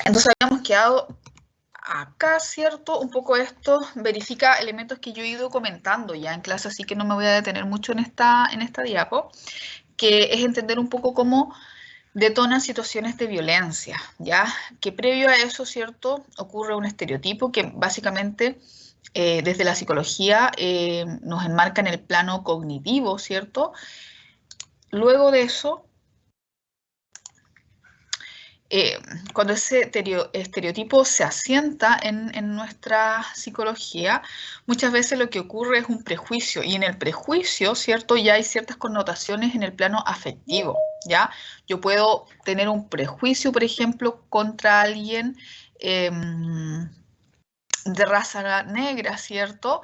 Entonces habíamos quedado acá, ¿cierto? Un poco esto verifica elementos que yo he ido comentando ya en clase, así que no me voy a detener mucho en esta diapo, que es entender un poco cómo detonan situaciones de violencia, ¿ya? Que previo a eso, ¿cierto? Ocurre un estereotipo que básicamente desde la psicología nos enmarca en el plano cognitivo, ¿cierto? Luego de eso, cuando ese estereotipo se asienta en nuestra psicología, muchas veces lo que ocurre es un prejuicio, y en el prejuicio, ¿cierto? Ya hay ciertas connotaciones en el plano afectivo, ¿ya? Yo puedo tener un prejuicio, por ejemplo, contra alguien de raza negra, ¿cierto?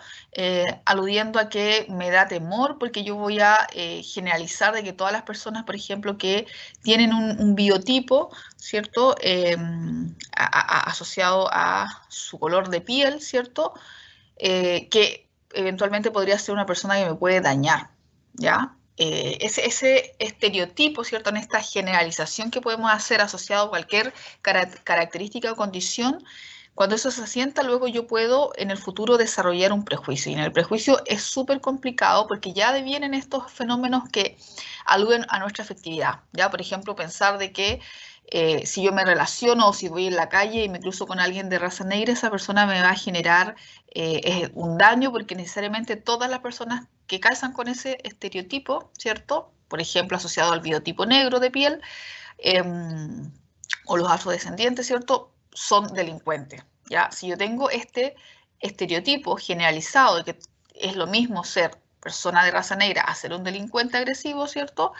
Aludiendo a que me da temor porque yo voy a generalizar de que todas las personas, por ejemplo, que tienen un biotipo, ¿cierto? Asociado a su color de piel, ¿cierto? Que eventualmente podría ser una persona que me puede dañar, ¿ya? Ese estereotipo, ¿cierto? En esta generalización que podemos hacer asociado a cualquier característica o condición, cuando eso se asienta, luego yo puedo en el futuro desarrollar un prejuicio. Y en el prejuicio es súper complicado porque ya devienen estos fenómenos que aluden a nuestra afectividad. ¿Ya? Por ejemplo, pensar de que si yo me relaciono o si voy en la calle y me cruzo con alguien de raza negra, esa persona me va a generar un daño porque necesariamente todas las personas que calzan con ese estereotipo, ¿cierto? Por ejemplo, asociado al biotipo negro de piel, eh, o los afrodescendientes, ¿cierto? Son delincuentes, ¿ya? Si yo tengo este estereotipo generalizado de que es lo mismo ser persona de raza negra a ser un delincuente agresivo, ¿cierto?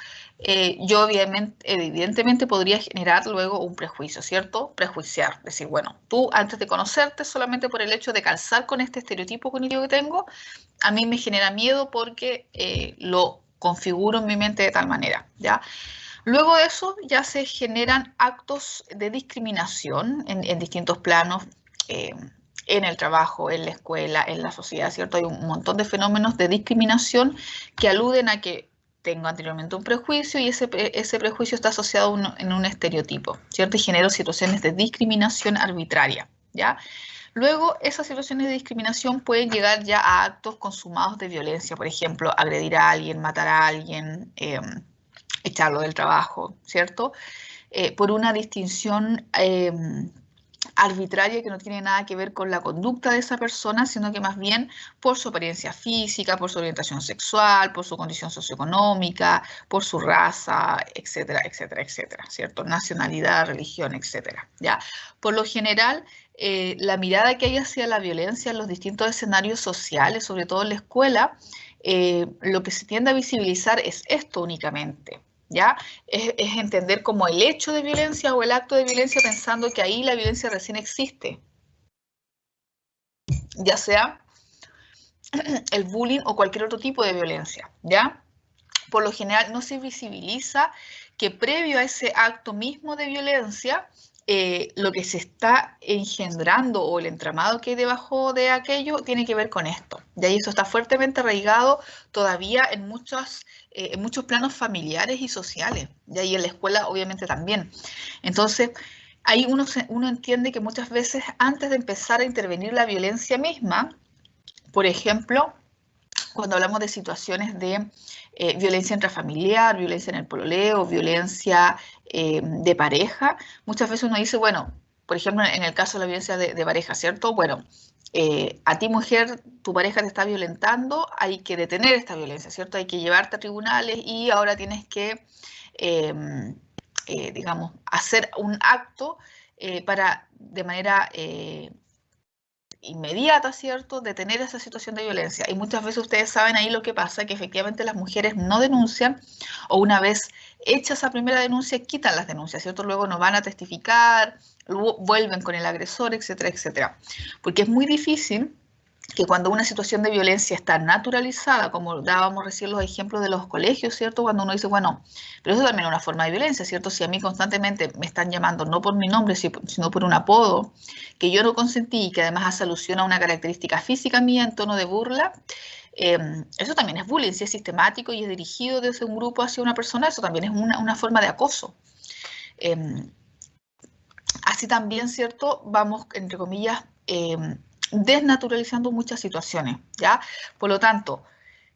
Yo evidentemente podría generar luego un prejuicio, ¿cierto? Prejuiciar, decir, bueno, tú antes de conocerte, solamente por el hecho de calzar con este estereotipo cognitivo que tengo, a mí me genera miedo porque lo configuro en mi mente de tal manera, ¿ya? Luego de eso ya se generan actos de discriminación en distintos planos, eh, en el trabajo, en la escuela, en la sociedad, ¿cierto? Hay un montón de fenómenos de discriminación que aluden a que tengo anteriormente un prejuicio y ese prejuicio está asociado en un estereotipo, ¿cierto? Y genera situaciones de discriminación arbitraria, ¿ya? Luego, esas situaciones de discriminación pueden llegar ya a actos consumados de violencia, por ejemplo, agredir a alguien, matar a alguien, echarlo del trabajo, ¿cierto? Por una distinción arbitraria que no tiene nada que ver con la conducta de esa persona, sino que más bien por su apariencia física, por su orientación sexual, por su condición socioeconómica, por su raza, etcétera, etcétera, etcétera, ¿cierto? Nacionalidad, religión, etcétera, ¿ya? Por lo general, la mirada que hay hacia la violencia en los distintos escenarios sociales, sobre todo en la escuela, lo que se tiende a visibilizar es esto únicamente, ¿ya? Es entender como el hecho de violencia o el acto de violencia pensando que ahí la violencia recién existe, ya sea el bullying o cualquier otro tipo de violencia, ¿ya? Por lo general no se visibiliza que previo a ese acto mismo de violencia, lo que se está engendrando o el entramado que hay debajo de aquello tiene que ver con esto. De ahí eso está fuertemente arraigado todavía en muchos planos familiares y sociales. De ahí en la escuela obviamente también. Entonces, ahí uno entiende que muchas veces antes de empezar a intervenir la violencia misma, por ejemplo, cuando hablamos de situaciones de violencia intrafamiliar, violencia en el pololeo, violencia de pareja, muchas veces uno dice, bueno, por ejemplo, en el caso de la violencia de pareja, ¿cierto? Bueno, a ti mujer, tu pareja te está violentando, hay que detener esta violencia, ¿cierto? Hay que llevarte a tribunales y ahora tienes que, eh, digamos, hacer un acto para de manera inmediata, ¿cierto?, detener esa situación de violencia. Y muchas veces ustedes saben ahí lo que pasa, que efectivamente las mujeres no denuncian o una vez hecha esa primera denuncia, quitan las denuncias, ¿cierto? Luego no van a testificar, luego vuelven con el agresor, etcétera, etcétera. Porque es muy difícil que cuando una situación de violencia está naturalizada, como dábamos recién los ejemplos de los colegios, ¿cierto? Cuando uno dice, bueno, pero eso también es una forma de violencia, ¿cierto? Si a mí constantemente me están llamando no por mi nombre, sino por un apodo que yo no consentí y que además hace alusión a una característica física mía en tono de burla, eso también es bullying, si es sistemático y es dirigido desde un grupo hacia una persona, eso también es una forma de acoso. así también, ¿cierto? Vamos, entre comillas, desnaturalizando muchas situaciones, ¿ya? Por lo tanto,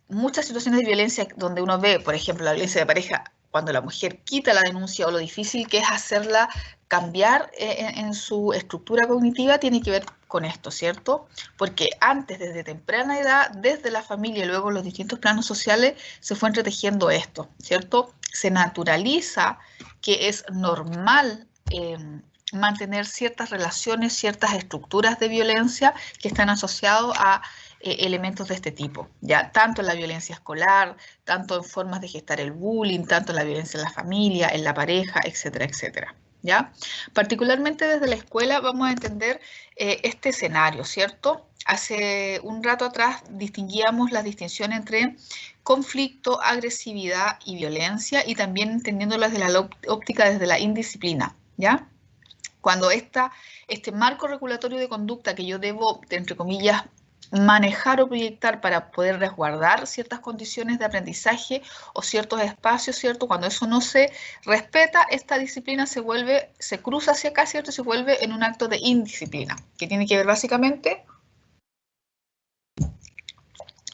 muchas situaciones de violencia donde uno ve, por ejemplo, la violencia de pareja, cuando la mujer quita la denuncia o lo difícil que es hacerla cambiar en su estructura cognitiva, tiene que ver con esto, ¿cierto? Porque antes, desde temprana edad, desde la familia y luego los distintos planos sociales, se fue entretejiendo esto, ¿cierto? Se naturaliza que es normal mantener ciertas relaciones, ciertas estructuras de violencia que están asociados a elementos de este tipo, ya tanto en la violencia escolar, tanto en formas de gestar el bullying, tanto en la violencia en la familia, en la pareja, etcétera, etcétera. ¿Ya? Particularmente desde la escuela vamos a entender este escenario, ¿cierto? Hace un rato atrás distinguíamos la distinción entre conflicto, agresividad y violencia, y también entendiéndolas desde la óptica desde la indisciplina, ¿ya? Cuando este marco regulatorio de conducta que yo debo, entre comillas, manejar o proyectar para poder resguardar ciertas condiciones de aprendizaje o ciertos espacios, ¿cierto? Cuando eso no se respeta, esta disciplina se cruza hacia acá, ¿cierto? Y se vuelve en un acto de indisciplina, que tiene que ver básicamente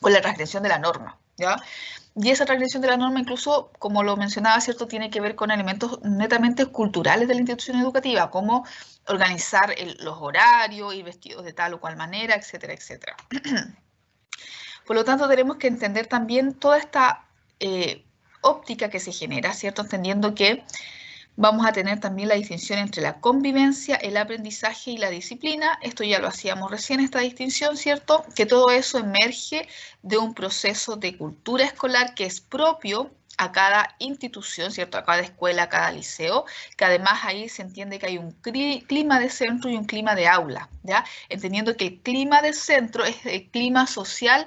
con la transgresión de la norma, ¿ya? Y esa transgresión de la norma, incluso, como lo mencionaba, ¿cierto?, tiene que ver con elementos netamente culturales de la institución educativa, como organizar los horarios, ir vestidos de tal o cual manera, etcétera, etcétera. Por lo tanto, tenemos que entender también toda esta óptica que se genera, ¿cierto?, entendiendo que vamos a tener también la distinción entre la convivencia, el aprendizaje y la disciplina. Esto ya lo hacíamos recién, esta distinción, ¿cierto? Que todo eso emerge de un proceso de cultura escolar que es propio a cada institución, ¿cierto? A cada escuela, a cada liceo, que además ahí se entiende que hay un clima de centro y un clima de aula, ¿ya? Entendiendo que el clima de centro es el clima social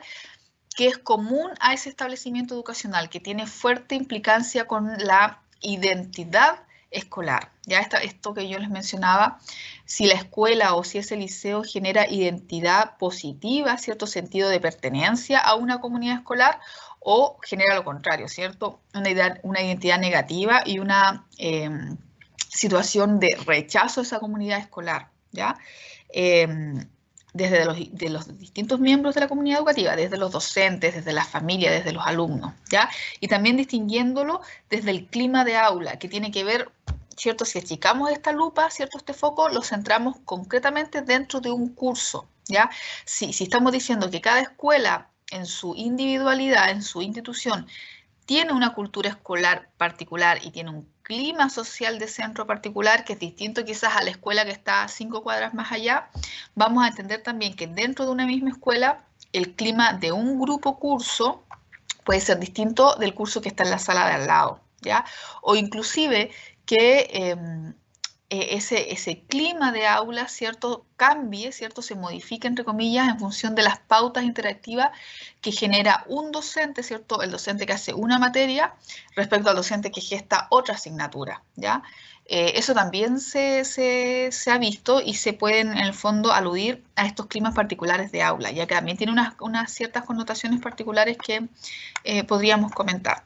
que es común a ese establecimiento educacional, que tiene fuerte implicancia con la identidad escolar. Ya esto que yo les mencionaba, si la escuela o si ese liceo genera identidad positiva, cierto sentido de pertenencia a una comunidad escolar, o genera lo contrario, ¿cierto? Una identidad negativa y una situación de rechazo a esa comunidad escolar, ¿ya? Desde los distintos miembros de la comunidad educativa, desde los docentes, desde las familias, desde los alumnos, ¿ya? Y también distinguiéndolo desde el clima de aula, que tiene que ver, ¿cierto? Si achicamos esta lupa, ¿cierto? Este foco, lo centramos concretamente dentro de un curso, ¿ya? Si estamos diciendo que cada escuela en su individualidad, en su institución, tiene una cultura escolar particular y tiene un clima social de centro particular que es distinto quizás a la escuela que está a 5 cuadras más allá, vamos a entender también que dentro de una misma escuela el clima de un grupo curso puede ser distinto del curso que está en la sala de al lado, ¿ya? O inclusive que ese clima de aula, ¿cierto?, cambie, ¿cierto?, se modifique, entre comillas, en función de las pautas interactivas que genera un docente, ¿cierto?, el docente que hace una materia respecto al docente que gesta otra asignatura, ¿ya? Eso también se ha visto y se pueden, en el fondo, aludir a estos climas particulares de aula, ya que también tiene unas ciertas connotaciones particulares que podríamos comentar.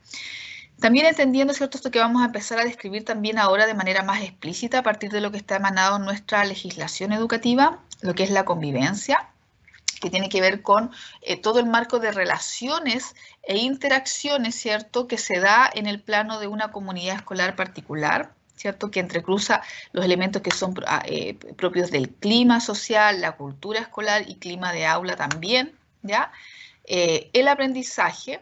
También entendiendo, ¿cierto?, esto que vamos a empezar a describir también ahora de manera más explícita a partir de lo que está emanado en nuestra legislación educativa, lo que es la convivencia, que tiene que ver con todo el marco de relaciones e interacciones, ¿cierto?, que se da en el plano de una comunidad escolar particular, ¿cierto?, que entrecruza los elementos que son propios del clima social, la cultura escolar y clima de aula también, ¿ya? El aprendizaje,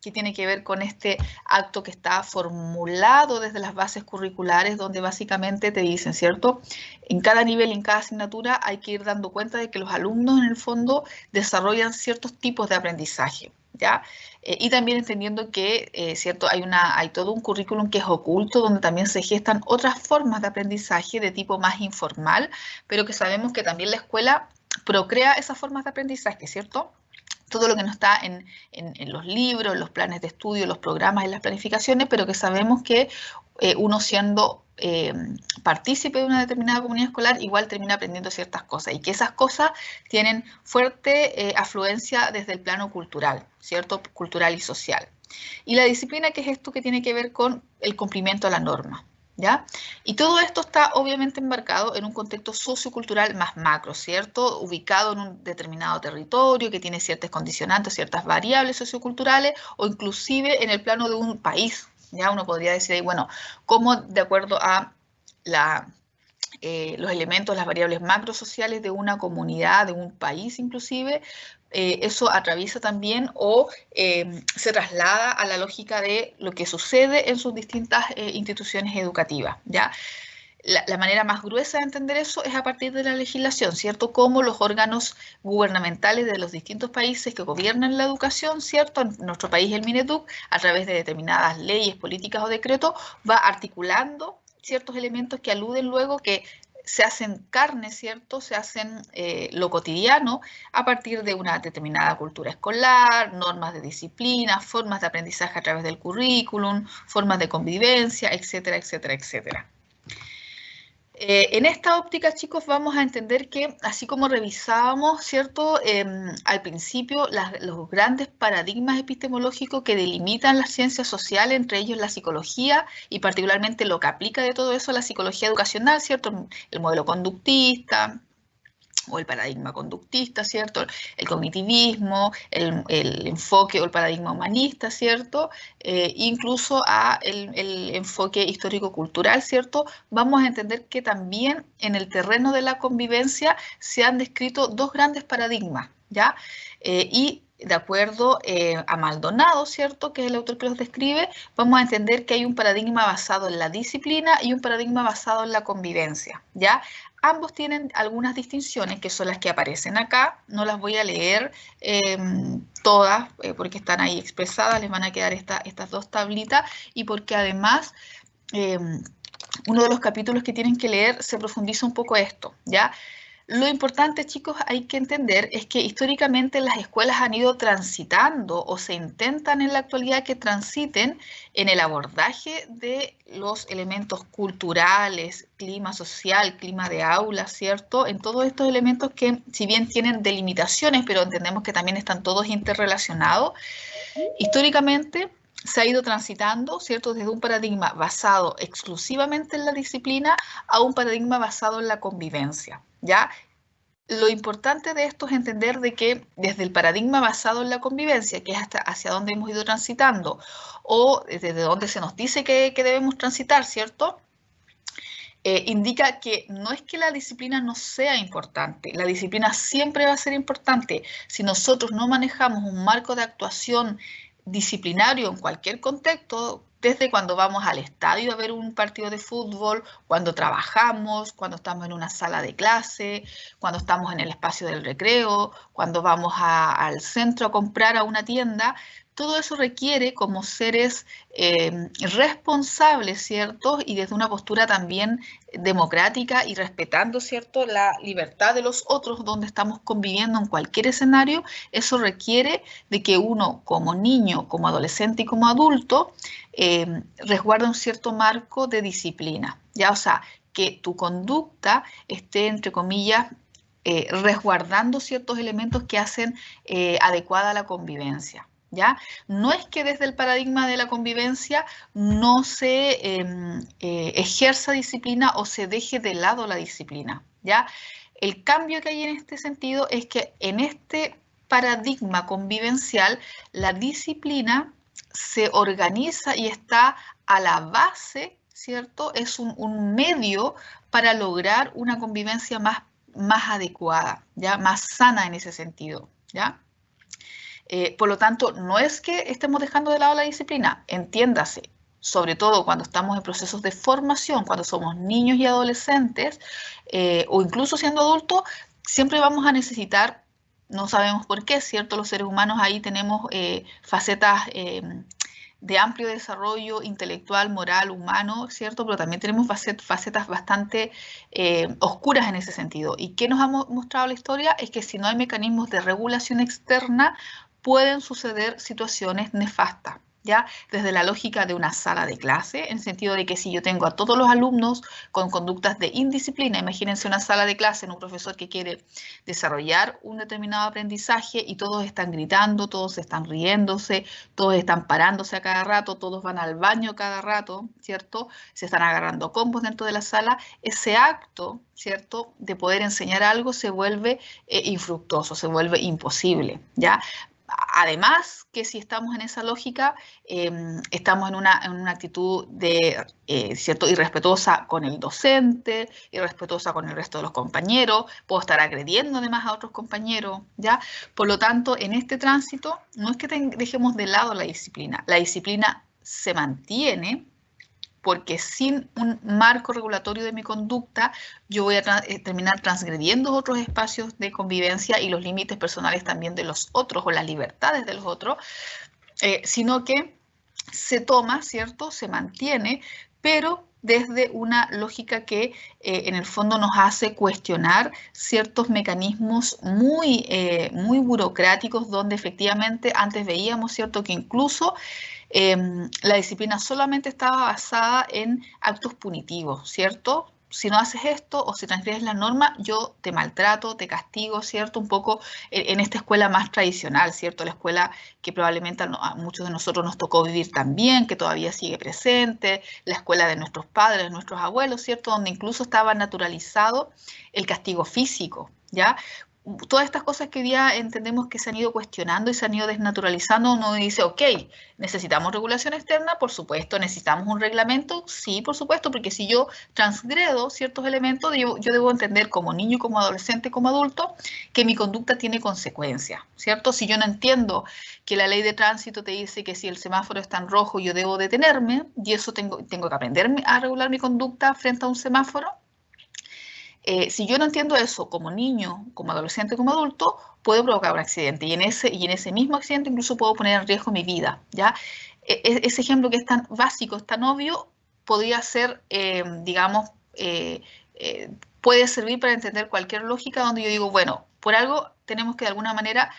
que tiene que ver con este acto que está formulado desde las bases curriculares, donde básicamente te dicen, ¿cierto? En cada nivel y en cada asignatura hay que ir dando cuenta de que los alumnos en el fondo desarrollan ciertos tipos de aprendizaje, ¿ya? Y también entendiendo que, ¿cierto?, hay todo un currículum que es oculto, donde también se gestan otras formas de aprendizaje de tipo más informal, pero que sabemos que también la escuela procrea esas formas de aprendizaje, ¿cierto? Todo lo que no está en los libros, en los planes de estudio, los programas, en las planificaciones, pero que sabemos que uno siendo partícipe de una determinada comunidad escolar igual termina aprendiendo ciertas cosas y que esas cosas tienen fuerte afluencia desde el plano cultural, ¿cierto? Cultural y social. Y la disciplina, que es esto que tiene que ver con el cumplimiento a la norma, ¿Ya? Y todo esto está obviamente embarcado en un contexto sociocultural más macro, ¿cierto? Ubicado en un determinado territorio que tiene ciertas condicionantes, ciertas variables socioculturales o inclusive en el plano de un país. Ya uno podría decir ahí, bueno, cómo de acuerdo a los elementos, las variables macrosociales de una comunidad, de un país inclusive, eso atraviesa también o se traslada a la lógica de lo que sucede en sus distintas instituciones educativas, ¿ya? La manera más gruesa de entender eso es a partir de la legislación, ¿cierto? Cómo los órganos gubernamentales de los distintos países que gobiernan la educación, ¿cierto? En nuestro país el Mineduc, a través de determinadas leyes, políticas o decretos, va articulando ciertos elementos que aluden luego que se hacen carne, ¿cierto? Se hacen lo cotidiano a partir de una determinada cultura escolar, normas de disciplina, formas de aprendizaje a través del currículum, formas de convivencia, etcétera, etcétera, etcétera. En esta óptica, chicos, vamos a entender que, así como revisábamos, ¿cierto? Al principio, los grandes paradigmas epistemológicos que delimitan las ciencias sociales, entre ellos la psicología, y particularmente lo que aplica de todo eso a la psicología educacional, ¿cierto? El modelo conductista, o el paradigma conductista, ¿cierto? El cognitivismo, el enfoque o el paradigma humanista, ¿cierto? Incluso a el enfoque histórico-cultural, ¿cierto? Vamos a entender que también en el terreno de la convivencia se han descrito dos grandes paradigmas, ¿ya? Y de acuerdo a Maldonado, ¿cierto?, que es el autor que los describe, vamos a entender que hay un paradigma basado en la disciplina y un paradigma basado en la convivencia, ¿ya? Ambos tienen algunas distinciones que son las que aparecen acá, no las voy a leer todas porque están ahí expresadas, les van a quedar estas dos tablitas y porque además uno de los capítulos que tienen que leer se profundiza un poco esto, ¿ya? Lo importante, chicos, hay que entender es que históricamente las escuelas han ido transitando o se intentan en la actualidad que transiten en el abordaje de los elementos culturales, clima social, clima de aula, ¿cierto? En todos estos elementos que si bien tienen delimitaciones, pero entendemos que también están todos interrelacionados, históricamente se ha ido transitando, ¿cierto?, desde un paradigma basado exclusivamente en la disciplina a un paradigma basado en la convivencia, ¿ya? Lo importante de esto es entender de que desde el paradigma basado en la convivencia, que es hasta hacia dónde hemos ido transitando, o desde donde se nos dice que debemos transitar, ¿cierto? Indica que no es que la disciplina no sea importante, la disciplina siempre va a ser importante. Si nosotros no manejamos un marco de actuación disciplinario en cualquier contexto, desde cuando vamos al estadio a ver un partido de fútbol, cuando trabajamos, cuando estamos en una sala de clase, cuando estamos en el espacio del recreo, cuando vamos al centro a comprar a una tienda, todo eso requiere como seres responsables, ¿cierto? Y desde una postura también democrática y respetando, ¿cierto?, la libertad de los otros donde estamos conviviendo en cualquier escenario, eso requiere de que uno como niño, como adolescente y como adulto resguarde un cierto marco de disciplina, ¿ya? O sea, que tu conducta esté, entre comillas, resguardando ciertos elementos que hacen adecuada la convivencia, ¿ya? No es que desde el paradigma de la convivencia no se ejerza disciplina o se deje de lado la disciplina, ¿ya? El cambio que hay en este sentido es que en este paradigma convivencial la disciplina se organiza y está a la base, ¿cierto? Es un medio para lograr una convivencia más adecuada, ¿ya? Más sana en ese sentido, ¿ya? Por lo tanto, no es que estemos dejando de lado la disciplina, entiéndase, sobre todo cuando estamos en procesos de formación, cuando somos niños y adolescentes, o incluso siendo adultos, siempre vamos a necesitar, no sabemos por qué, ¿cierto? Los seres humanos ahí tenemos facetas de amplio desarrollo intelectual, moral, humano, ¿cierto? Pero también tenemos facetas bastante oscuras en ese sentido. ¿Y qué nos ha mostrado la historia? Es que si no hay mecanismos de regulación externa, pueden suceder situaciones nefastas, ¿ya? Desde la lógica de una sala de clase, en el sentido de que si yo tengo a todos los alumnos con conductas de indisciplina, imagínense una sala de clase en un profesor que quiere desarrollar un determinado aprendizaje y todos están gritando, todos están riéndose, todos están parándose a cada rato, todos van al baño cada rato, ¿cierto? Se están agarrando combos dentro de la sala, ese acto, ¿cierto?, de poder enseñar algo se vuelve infructuoso, se vuelve imposible, ¿ya? Además, que si estamos en esa lógica, estamos en una actitud de, ¿cierto?, irrespetuosa con el docente, irrespetuosa con el resto de los compañeros, puedo estar agrediendo además a otros compañeros, ¿ya? Por lo tanto, en este tránsito, no es que dejemos de lado la disciplina se mantiene, porque sin un marco regulatorio de mi conducta, yo voy a terminar transgrediendo otros espacios de convivencia y los límites personales también de los otros o las libertades de los otros, sino que se toma, ¿cierto? Se mantiene, pero desde una lógica que en el fondo nos hace cuestionar ciertos mecanismos muy burocráticos, donde efectivamente antes veíamos, ¿cierto?, que incluso la disciplina solamente estaba basada en actos punitivos, ¿cierto? Si no haces esto o si transgredes la norma, yo te maltrato, te castigo, ¿cierto? Un poco en esta escuela más tradicional, ¿cierto? La escuela que probablemente a muchos de nosotros nos tocó vivir también, que todavía sigue presente, la escuela de nuestros padres, de nuestros abuelos, ¿cierto? Donde incluso estaba naturalizado el castigo físico, ¿ya? Todas estas cosas que hoy día entendemos que se han ido cuestionando y se han ido desnaturalizando, uno dice, ok, necesitamos regulación externa, por supuesto, necesitamos un reglamento, sí, por supuesto, porque si yo transgredo ciertos elementos, yo debo entender como niño, como adolescente, como adulto, que mi conducta tiene consecuencias, ¿cierto? Si yo no entiendo que la ley de tránsito te dice que si el semáforo está en rojo, yo debo detenerme, y eso tengo que aprender a regular mi conducta frente a un semáforo. Si yo no entiendo eso como niño, como adolescente, como adulto, puedo provocar un accidente y en ese mismo accidente incluso puedo poner en riesgo mi vida, ¿ya? Ese ejemplo que es tan básico, es tan obvio, podría ser, digamos, puede servir para entender cualquier lógica donde yo digo, bueno, por algo tenemos que de alguna manera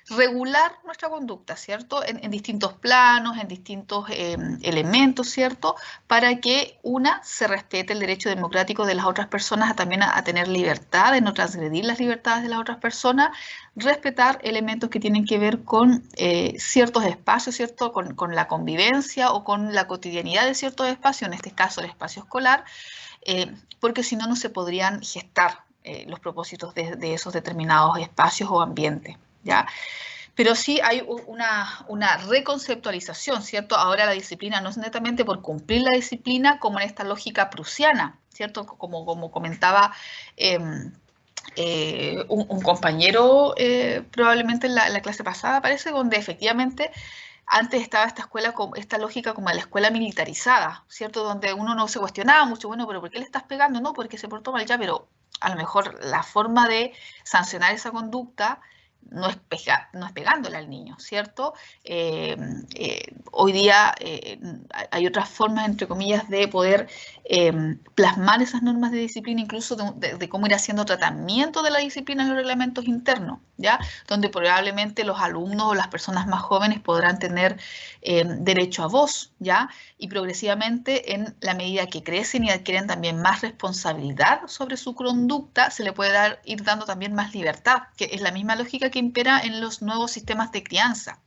regular nuestra conducta, ¿cierto? En distintos planos, en distintos elementos, ¿cierto? Para que se respete el derecho democrático de las otras personas también a tener libertad, de no transgredir las libertades de las otras personas, respetar elementos que tienen que ver con ciertos espacios, ¿cierto? Con la convivencia o con la cotidianidad de ciertos espacios, en este caso el espacio escolar, porque si no, no se podrían gestar los propósitos de esos determinados espacios o ambientes, ¿ya? Pero sí hay una reconceptualización, ¿cierto? Ahora la disciplina no es netamente por cumplir la disciplina como en esta lógica prusiana, ¿cierto? Como comentaba un compañero probablemente en la clase pasada, parece, donde efectivamente antes estaba esta escuela, esta lógica como de la escuela militarizada, ¿cierto? Donde uno no se cuestionaba mucho, bueno, pero ¿por qué le estás pegando? No, porque se portó mal ya, pero a lo mejor la forma de sancionar esa conducta no es pegándole al niño, ¿cierto? Hoy día hay otras formas, entre comillas, de poder plasmar esas normas de disciplina, incluso de cómo ir haciendo tratamiento de la disciplina en los reglamentos internos, ¿ya? Donde probablemente los alumnos o las personas más jóvenes podrán tener derecho a voz, ¿ya? Y progresivamente, en la medida que crecen y adquieren también más responsabilidad sobre su conducta, se le puede ir dando también más libertad, que es la misma lógica que impera en los nuevos sistemas de crianza.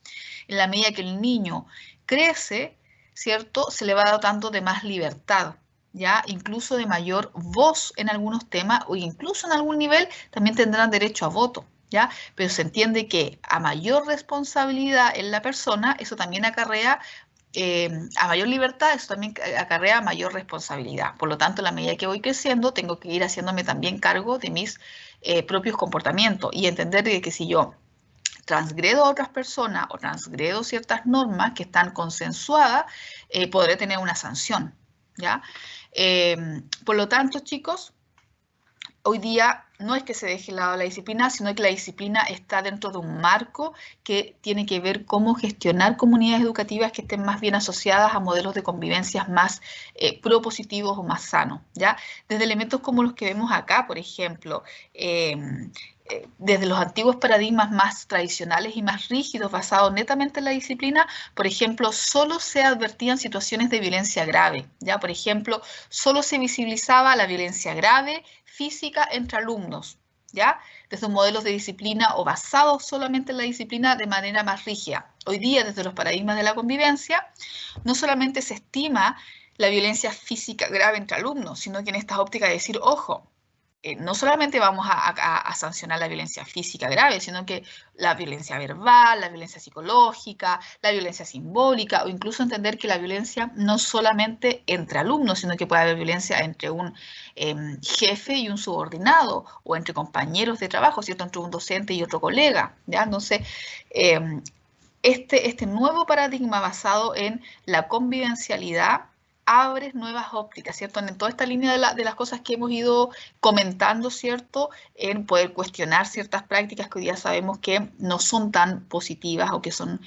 En la medida que el niño crece, ¿cierto?, se le va dotando de más libertad, ¿ya? Incluso de mayor voz en algunos temas o incluso en algún nivel también tendrán derecho a voto, ¿ya? Pero se entiende que a mayor responsabilidad en la persona, eso también acarrea a mayor libertad, eso también acarrea mayor responsabilidad. Por lo tanto, a la medida que voy creciendo, tengo que ir haciéndome también cargo de mis propios comportamientos y entender que si yo transgredo a otras personas o transgredo ciertas normas que están consensuadas, podré tener una sanción, ¿ya? Por lo tanto, chicos, hoy día no es que se deje de lado la disciplina, sino que la disciplina está dentro de un marco que tiene que ver cómo gestionar comunidades educativas que estén más bien asociadas a modelos de convivencias más propositivos o más sanos, ¿ya? Desde elementos como los que vemos acá, por ejemplo, desde los antiguos paradigmas más tradicionales y más rígidos basados netamente en la disciplina, por ejemplo, solo se advertían situaciones de violencia grave, ¿ya? Por ejemplo, solo se visibilizaba la violencia grave física entre alumnos, ¿ya? Desde modelos de disciplina o basados solamente en la disciplina de manera más rígida. Hoy día, desde los paradigmas de la convivencia, no solamente se estima la violencia física grave entre alumnos, sino que en esta óptica de decir, ojo, no solamente vamos a sancionar la violencia física grave, sino que la violencia verbal, la violencia psicológica, la violencia simbólica, o incluso entender que la violencia no solamente entre alumnos, sino que puede haber violencia entre un jefe y un subordinado, o entre compañeros de trabajo, ¿cierto? Entre un docente y otro colega, ¿ya? Entonces, este nuevo paradigma basado en la convivencialidad abre nuevas ópticas, ¿cierto? En toda esta línea de las cosas que hemos ido comentando, ¿cierto? En poder cuestionar ciertas prácticas que hoy día sabemos que no son tan positivas o que son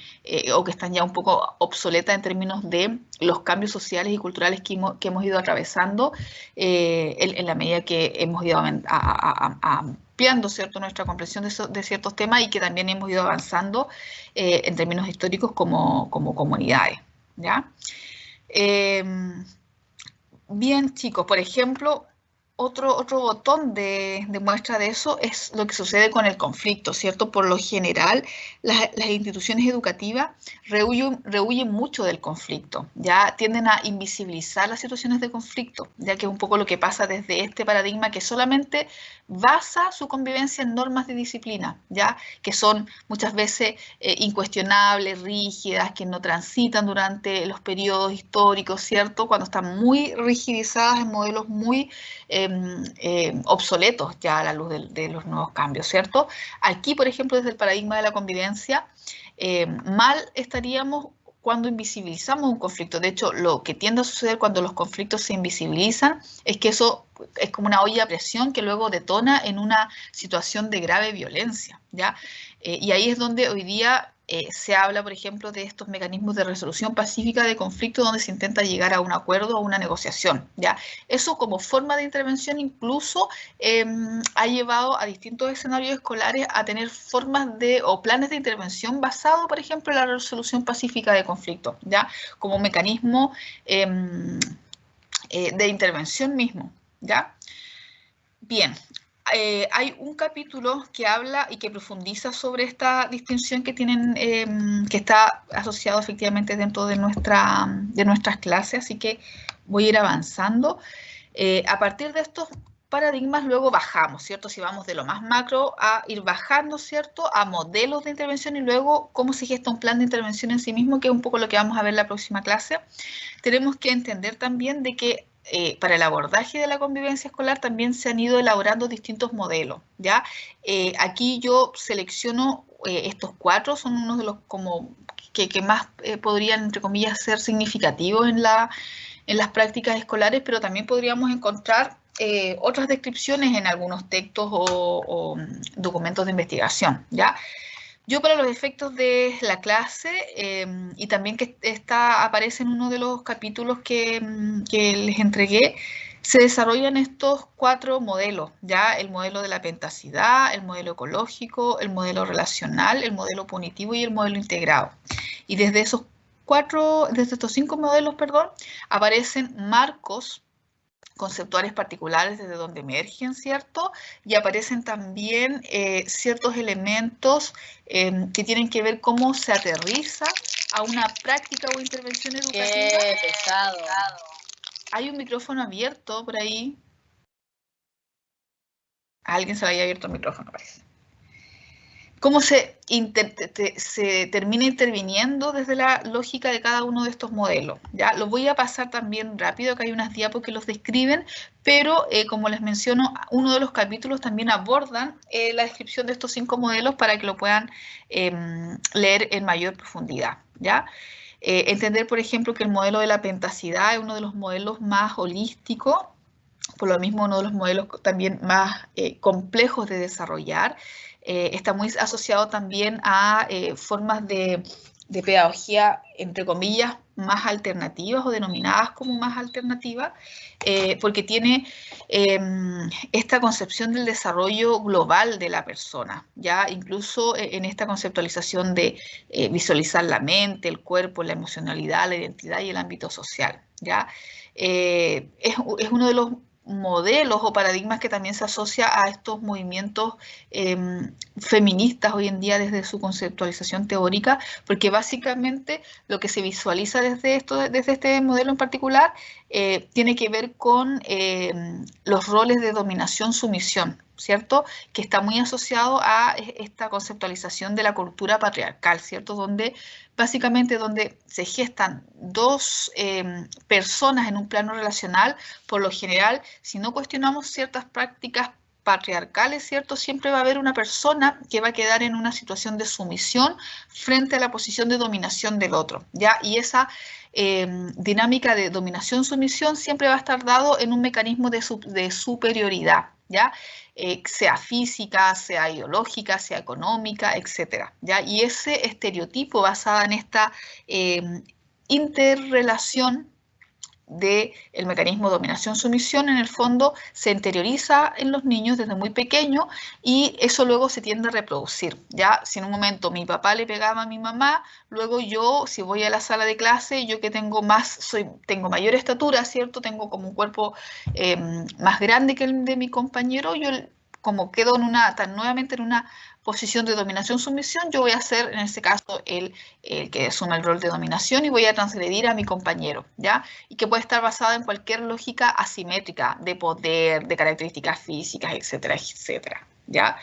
o que están ya un poco obsoletas en términos de los cambios sociales y culturales que hemos ido atravesando en la medida que hemos ido ampliando, ¿cierto? Nuestra comprensión de ciertos temas y que también hemos ido avanzando en términos históricos como comunidades, ¿ya? Eh, Bien, chicos, por ejemplo, otro botón de muestra de eso es lo que sucede con el conflicto, ¿cierto? Por lo general, las instituciones educativas rehuyen mucho del conflicto, ya tienden a invisibilizar las situaciones de conflicto, ya que es un poco lo que pasa desde este paradigma que solamente basa su convivencia en normas de disciplina, ya que son muchas veces incuestionables, rígidas, que no transitan durante los periodos históricos, ¿cierto? Cuando están muy rigidizadas en modelos muy obsoletos ya a la luz de los nuevos cambios, ¿cierto? Aquí, por ejemplo, desde el paradigma de la convivencia, mal estaríamos cuando invisibilizamos un conflicto. De hecho, lo que tiende a suceder cuando los conflictos se invisibilizan es que eso es como una olla a presión que luego detona en una situación de grave violencia, ¿ya? Y ahí es donde hoy día se habla, por ejemplo, de estos mecanismos de resolución pacífica de conflictos donde se intenta llegar a un acuerdo o una negociación, ¿ya? Eso como forma de intervención incluso ha llevado a distintos escenarios escolares a tener formas o planes de intervención basados, por ejemplo, en la resolución pacífica de conflictos, ¿ya? Como mecanismo de intervención mismo, ¿ya? Bien, hay un capítulo que habla y que profundiza sobre esta distinción que tienen, que está asociado efectivamente dentro de nuestras clases, así que voy a ir avanzando. A partir de estos paradigmas luego bajamos, ¿cierto? Si vamos de lo más macro a ir bajando, ¿cierto? A modelos de intervención y luego cómo se gesta un plan de intervención en sí mismo, que es un poco lo que vamos a ver en la próxima clase. Tenemos que entender también de que para el abordaje de la convivencia escolar también se han ido elaborando distintos modelos, ¿ya? Aquí yo selecciono estos cuatro, son unos de los como que más podrían, entre comillas, ser significativos en las prácticas escolares, pero también podríamos encontrar otras descripciones en algunos textos o documentos de investigación, ¿ya? Yo para los efectos de la clase y también que aparece en uno de los capítulos que les entregué, se desarrollan estos cuatro modelos, ya el modelo de la pentacidad, el modelo ecológico, el modelo relacional, el modelo punitivo y el modelo integrado. Y desde estos cinco modelos, perdón, aparecen marcos conceptuales particulares desde donde emergen, ¿cierto? Y aparecen también ciertos elementos que tienen que ver cómo se aterriza a una práctica o intervención educativa. Qué pesado. Hay un micrófono abierto por ahí. A alguien se le había abierto el micrófono, parece. Cómo se termina interviniendo desde la lógica de cada uno de estos modelos. ¿Ya? Los voy a pasar también rápido, que hay unas diapos que los describen, pero como les menciono, uno de los capítulos también abordan la descripción de estos cinco modelos para que lo puedan leer en mayor profundidad. ¿Ya? Entender, por ejemplo, que el modelo de la pentacidad es uno de los modelos más holísticos por lo mismo uno de los modelos también más complejos de desarrollar. Está muy asociado también a formas de pedagogía, entre comillas, más alternativas o denominadas como más alternativas, porque tiene esta concepción del desarrollo global de la persona, ya incluso en esta conceptualización de visualizar la mente, el cuerpo, la emocionalidad, la identidad y el ámbito social, ¿ya? Es uno de los modelos o paradigmas que también se asocia a estos movimientos feministas hoy en día desde su conceptualización teórica, porque básicamente lo que se visualiza desde este modelo en particular tiene que ver con los roles de dominación-sumisión, ¿cierto? Que está muy asociado a esta conceptualización de la cultura patriarcal, ¿cierto? Donde se gestan dos personas en un plano relacional, por lo general, si no cuestionamos ciertas prácticas patriarcales, ¿cierto? Siempre va a haber una persona que va a quedar en una situación de sumisión frente a la posición de dominación del otro, ¿ya? Y esa dinámica de dominación-sumisión siempre va a estar dado en un mecanismo de superioridad, ¿ya? Sea física, sea ideológica, sea económica, etcétera, ¿ya? Y ese estereotipo basado en esta interrelación del mecanismo dominación-sumisión, en el fondo se interioriza en los niños desde muy pequeño y eso luego se tiende a reproducir. Ya, si en un momento mi papá le pegaba a mi mamá, luego yo, si voy a la sala de clase, yo que tengo mayor estatura, ¿cierto? Tengo como un cuerpo más grande que el de mi compañero, yo como quedo nuevamente en una posición de dominación-sumisión, yo voy a ser en este caso el que asume el rol de dominación y voy a transgredir a mi compañero, ¿ya? Y que puede estar basada en cualquier lógica asimétrica de poder, de características físicas, etcétera, etcétera, ¿ya?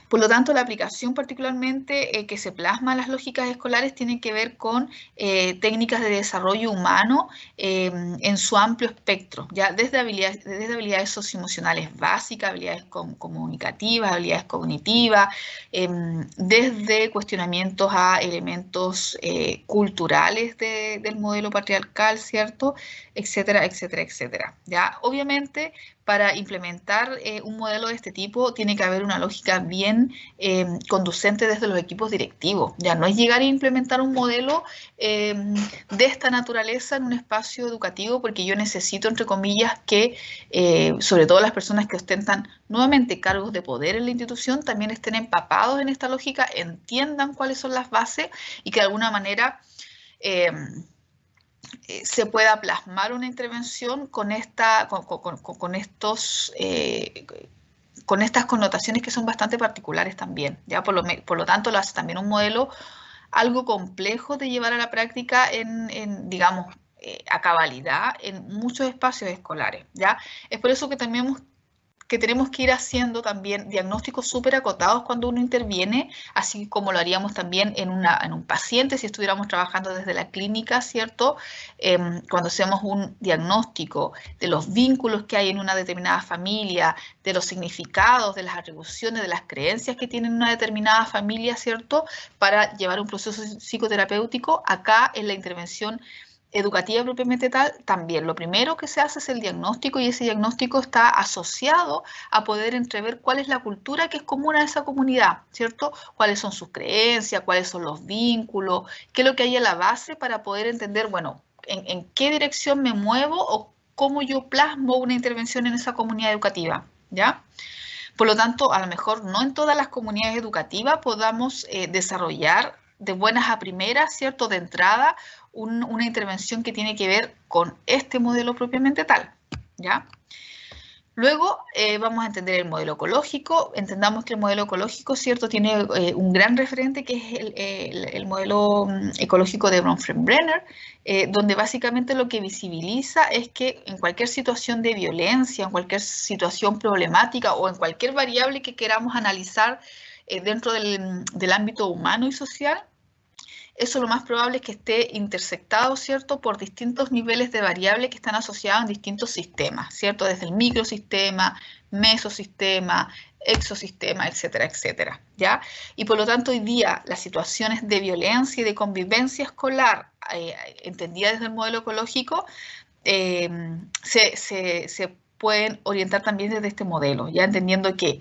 Por lo tanto, la aplicación particularmente que se plasma en las lógicas escolares tiene que ver con técnicas de desarrollo humano en su amplio espectro, ya desde habilidades socioemocionales básicas, habilidades comunicativas, habilidades cognitivas, desde cuestionamientos a elementos culturales del modelo patriarcal, ¿cierto? Etcétera, etcétera, etcétera. Ya, obviamente, para implementar un modelo de este tipo tiene que haber una lógica bien conducente desde los equipos directivos. Ya no es llegar a implementar un modelo de esta naturaleza en un espacio educativo porque yo necesito, entre comillas, que sobre todo las personas que ostentan nuevamente cargos de poder en la institución también estén empapados en esta lógica, entiendan cuáles son las bases y que de alguna manera se pueda plasmar una intervención con estas connotaciones que son bastante particulares también, ¿ya? Por lo tanto, lo hace también un modelo algo complejo de llevar a la práctica digamos, a cabalidad en muchos espacios escolares, ¿ya? Es por eso que también que tenemos que ir haciendo también diagnósticos súper acotados cuando uno interviene, así como lo haríamos también en un paciente si estuviéramos trabajando desde la clínica, ¿cierto? Cuando hacemos un diagnóstico de los vínculos que hay en una determinada familia, de los significados, de las atribuciones, de las creencias que tiene una determinada familia, ¿cierto? Para llevar un proceso psicoterapéutico, acá en la intervención educativa propiamente tal, también lo primero que se hace es el diagnóstico y ese diagnóstico está asociado a poder entrever cuál es la cultura que es común a esa comunidad, ¿cierto? Cuáles son sus creencias, cuáles son los vínculos, qué es lo que hay a la base para poder entender, bueno, en qué dirección me muevo o cómo yo plasmo una intervención en esa comunidad educativa, ¿ya? Por lo tanto, a lo mejor no en todas las comunidades educativas podamos desarrollar de buenas a primeras, ¿cierto? De entrada, una intervención que tiene que ver con este modelo propiamente tal, ¿ya? Luego vamos a entender el modelo ecológico. Entendamos que el modelo ecológico, ¿cierto? Tiene un gran referente que es el modelo ecológico de Bronfenbrenner, donde básicamente lo que visibiliza es que en cualquier situación de violencia, en cualquier situación problemática o en cualquier variable que queramos analizar dentro del ámbito humano y social, eso lo más probable es que esté intersectado, ¿cierto?, por distintos niveles de variables que están asociados en distintos sistemas, ¿cierto?, desde el microsistema, mesosistema, exosistema, etcétera, etcétera, ¿ya? Y por lo tanto hoy día las situaciones de violencia y de convivencia escolar, entendida desde el modelo ecológico, se pueden orientar también desde este modelo, ya entendiendo que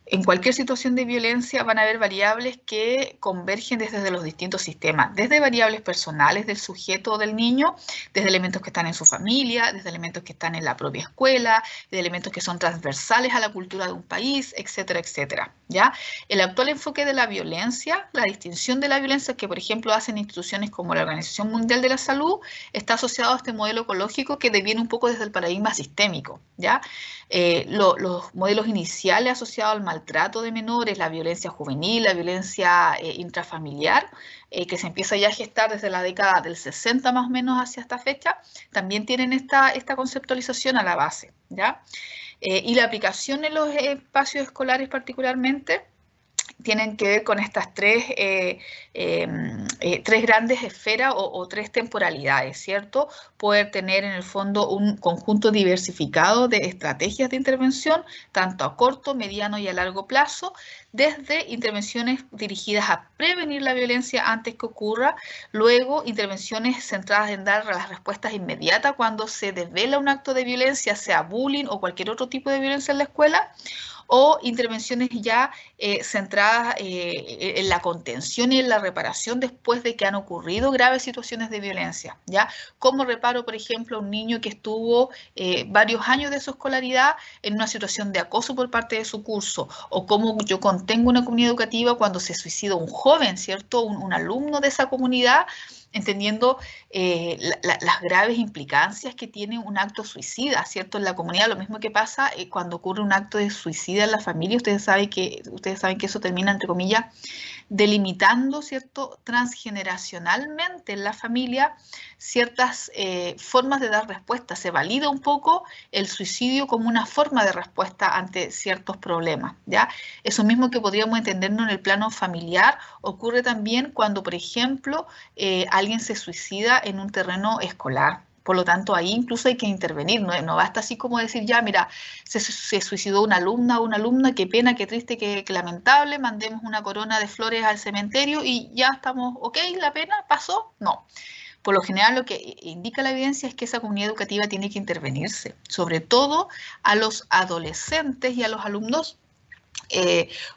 en cualquier situación de violencia van a haber variables que convergen desde los distintos sistemas, desde variables personales del sujeto o del niño, desde elementos que están en su familia, desde elementos que están en la propia escuela, desde elementos que son transversales a la cultura de un país, etcétera, etcétera. ¿Ya? El actual enfoque de la violencia, la distinción de la violencia que, por ejemplo, hacen instituciones como la Organización Mundial de la Salud, está asociado a este modelo ecológico que deviene un poco desde el paradigma sistémico. ¿Ya? Los modelos iniciales asociados al maltrato de menores, la violencia juvenil, la violencia intrafamiliar, que se empieza ya a gestar desde la década del 60 más o menos hacia esta fecha, también tienen esta conceptualización a la base, ¿ya? Y la aplicación en los espacios escolares particularmente tienen que ver con estas tres grandes esferas o tres temporalidades, ¿cierto? Poder tener en el fondo un conjunto diversificado de estrategias de intervención, tanto a corto, mediano y a largo plazo, desde intervenciones dirigidas a prevenir la violencia antes que ocurra, luego intervenciones centradas en dar las respuestas inmediatas cuando se desvela un acto de violencia, sea bullying o cualquier otro tipo de violencia en la escuela, o intervenciones ya centradas en la contención y en la reparación después de que han ocurrido graves situaciones de violencia, ¿ya? ¿Cómo reparo, por ejemplo, a un niño que estuvo varios años de su escolaridad en una situación de acoso por parte de su curso? ¿O cómo yo contengo una comunidad educativa cuando se suicida un joven, ¿cierto? Un alumno de esa comunidad, entendiendo las graves implicancias que tiene un acto suicida, ¿cierto? En la comunidad, lo mismo que pasa cuando ocurre un acto de suicida en la familia, ustedes saben que eso termina, entre comillas, delimitando, ¿cierto?, transgeneracionalmente en la familia ciertas formas de dar respuesta. Se valida un poco el suicidio como una forma de respuesta ante ciertos problemas, ¿ya? Eso mismo que podríamos entendernos en el plano familiar ocurre también cuando, por ejemplo, alguien se suicida en un terreno escolar. Por lo tanto, ahí incluso hay que intervenir, no basta así como decir, ya, mira, se suicidó una alumna o un alumno, qué pena, qué triste, qué lamentable, mandemos una corona de flores al cementerio y ya estamos, ok, la pena pasó. No. Por lo general, lo que indica la evidencia es que esa comunidad educativa tiene que intervenirse, sobre todo a los adolescentes y a los alumnos,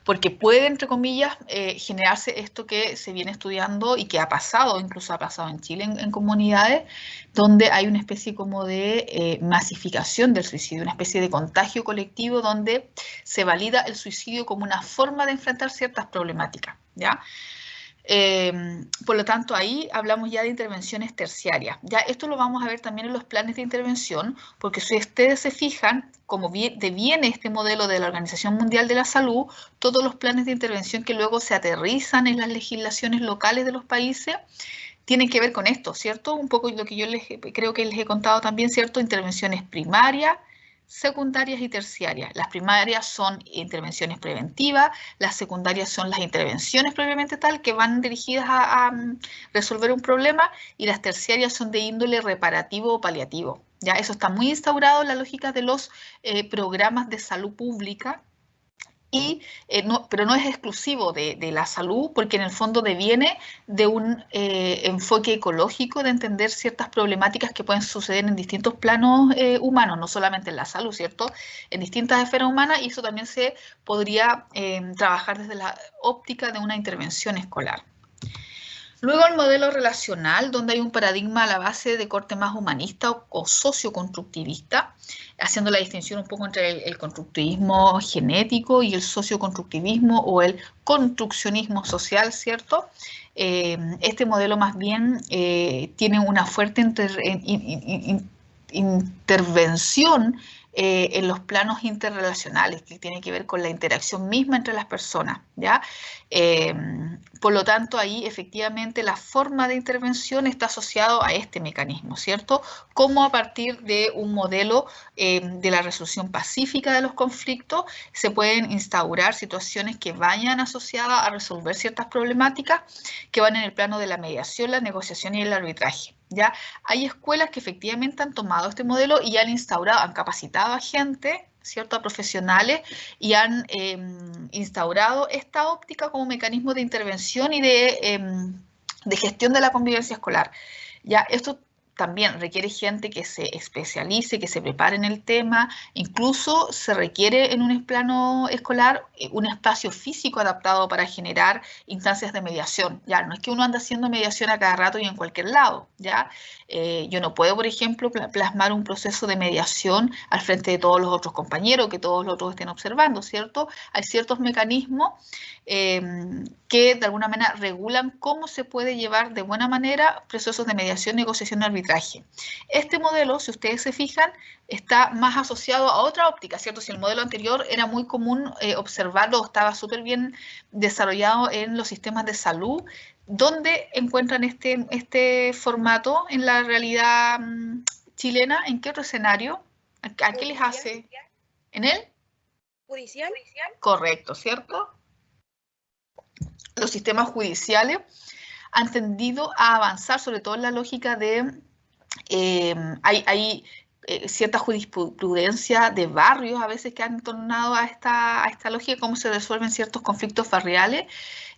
porque puede, entre comillas, generarse esto que se viene estudiando y que ha pasado, incluso ha pasado en Chile en comunidades, donde hay una especie como de masificación del suicidio, una especie de contagio colectivo donde se valida el suicidio como una forma de enfrentar ciertas problemáticas, ¿ya? Por lo tanto, ahí hablamos ya de intervenciones terciarias. Ya esto lo vamos a ver también en los planes de intervención, porque si ustedes se fijan, como deviene este modelo de la Organización Mundial de la Salud, todos los planes de intervención que luego se aterrizan en las legislaciones locales de los países tienen que ver con esto, ¿cierto? Un poco lo que yo creo que les he contado también, ¿cierto? Intervenciones primarias, secundarias y terciarias. Las primarias son intervenciones preventivas, las secundarias son las intervenciones propiamente tal que van dirigidas a resolver un problema, y las terciarias son de índole reparativo o paliativo. ¿Ya? Eso está muy instaurado en la lógica de los programas de salud pública. Pero no es exclusivo de la salud, porque en el fondo deviene de un enfoque ecológico de entender ciertas problemáticas que pueden suceder en distintos planos humanos, no solamente en la salud, ¿cierto? En distintas esferas humanas, y eso también se podría trabajar desde la óptica de una intervención escolar. Luego el modelo relacional, donde hay un paradigma a la base de corte más humanista o socioconstructivista, haciendo la distinción un poco entre el constructivismo genético y el socioconstructivismo o el construccionismo social, ¿cierto? Este modelo más bien tiene una fuerte intervención en los planos interrelacionales, que tiene que ver con la interacción misma entre las personas, ¿ya? Por lo tanto, ahí efectivamente la forma de intervención está asociado a este mecanismo, ¿cierto? Cómo a partir de un modelo de la resolución pacífica de los conflictos se pueden instaurar situaciones que vayan asociadas a resolver ciertas problemáticas que van en el plano de la mediación, la negociación y el arbitraje. ¿Ya? Hay escuelas que efectivamente han tomado este modelo y han instaurado, han capacitado a gente, ¿cierto?, a profesionales, y han instaurado esta óptica como mecanismo de intervención y de gestión de la convivencia escolar. ¿Ya? Esto también requiere gente que se especialice, que se prepare en el tema, incluso se requiere en un plano escolar un espacio físico adaptado para generar instancias de mediación, ¿ya? No es que uno anda haciendo mediación a cada rato y en cualquier lado, ¿ya? Yo no puedo, por ejemplo, plasmar un proceso de mediación al frente de todos los otros compañeros, que todos los otros estén observando, ¿cierto? Hay ciertos mecanismos que de alguna manera regulan cómo se puede llevar de buena manera procesos de mediación, negociación y arbitraje. Este modelo, si ustedes se fijan, está más asociado a otra óptica, ¿cierto? Si el modelo anterior era muy común observarlo, estaba súper bien desarrollado en los sistemas de salud, ¿dónde encuentran este formato en la realidad chilena? ¿En qué otro escenario? ¿A qué les hace? ¿En él? ¿Judicial? Correcto, ¿cierto? Los sistemas judiciales han tendido a avanzar, sobre todo en la lógica de, hay cierta jurisprudencia de barrios a veces que han tornado a esta lógica de cómo se resuelven ciertos conflictos barriales,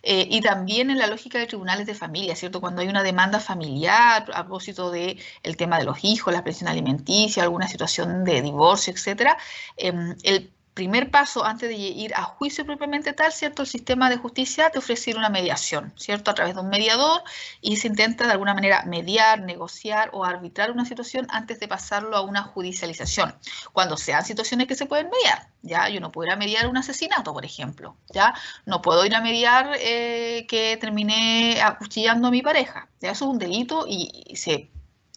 y también en la lógica de tribunales de familia, ¿cierto? Cuando hay una demanda familiar a propósito del tema de los hijos, la pensión alimenticia, alguna situación de divorcio, etcétera, el primer paso antes de ir a juicio propiamente tal, ¿cierto? El sistema de justicia te ofrece una mediación, ¿cierto? A través de un mediador, y se intenta de alguna manera mediar, negociar o arbitrar una situación antes de pasarlo a una judicialización. Cuando sean situaciones que se pueden mediar, ¿ya? Yo no puedo ir a mediar un asesinato, por ejemplo, ¿ya? No puedo ir a mediar que terminé acuchillando a mi pareja, ¿ya? Eso es un delito y se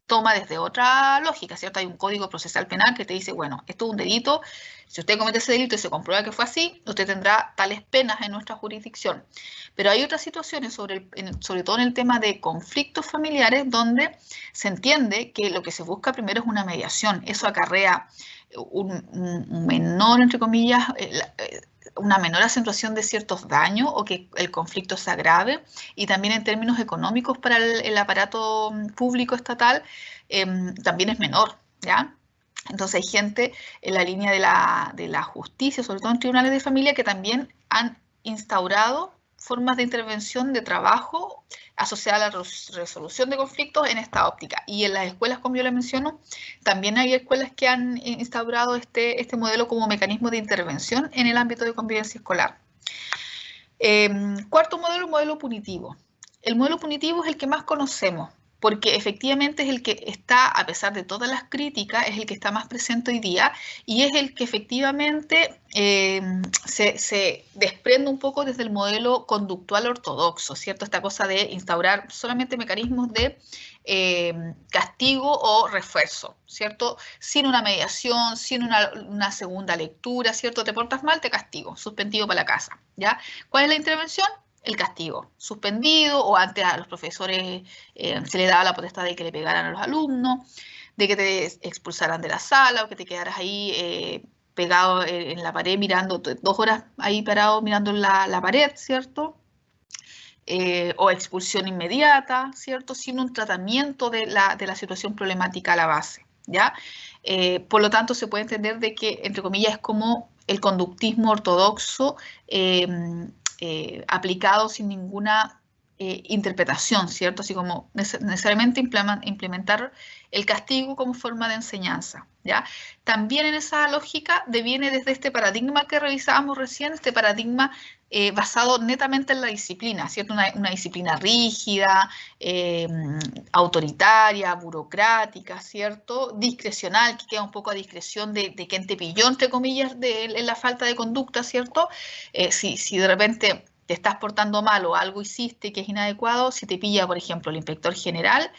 toma desde otra lógica, ¿cierto? Hay un código procesal penal que te dice, bueno, esto es un delito, si usted comete ese delito y se comprueba que fue así, usted tendrá tales penas en nuestra jurisdicción. Pero hay otras situaciones, sobre todo en el tema de conflictos familiares, donde se entiende que lo que se busca primero es una mediación. Eso acarrea un menor, entre comillas, una menor acentuación de ciertos daños o que el conflicto se agrave, y también en términos económicos para el aparato público estatal también es menor, ¿ya? Entonces hay gente en la línea de la justicia, sobre todo en tribunales de familia, que también han instaurado formas de intervención de trabajo asociada a la resolución de conflictos en esta óptica. Y en las escuelas, como yo le menciono, también hay escuelas que han instaurado este modelo como mecanismo de intervención en el ámbito de convivencia escolar. Cuarto modelo, el modelo punitivo. El modelo punitivo es el que más conocemos, porque efectivamente es el que está, a pesar de todas las críticas, es el que está más presente hoy día, y es el que efectivamente se desprende un poco desde el modelo conductual ortodoxo, ¿cierto? Esta cosa de instaurar solamente mecanismos de castigo o refuerzo, ¿cierto? Sin una mediación, sin una segunda lectura, ¿cierto? Te portas mal, te castigo, suspendido para la casa, ¿ya? ¿Cuál es la intervención? El castigo, suspendido, o antes a los profesores se les daba la potestad de que le pegaran a los alumnos, de que te expulsaran de la sala o que te quedaras ahí pegado en la pared mirando 2 horas ahí parado mirando la pared, ¿cierto? O expulsión inmediata, ¿cierto? Sin un tratamiento de la situación problemática a la base, ¿ya? Por lo tanto, se puede entender de que, entre comillas, es como el conductismo ortodoxo aplicado sin ninguna interpretación, ¿cierto? Así como necesariamente implementar el castigo como forma de enseñanza, ¿ya? También en esa lógica deviene desde este paradigma que revisábamos recién, este paradigma basado netamente en la disciplina, ¿cierto? Una disciplina rígida, autoritaria, burocrática, ¿cierto? Discrecional, que queda un poco a discreción de quien te pilló, entre comillas, en la falta de conducta, ¿cierto? Si de repente te estás portando mal o algo hiciste que es inadecuado, si te pilla, por ejemplo, el inspector general,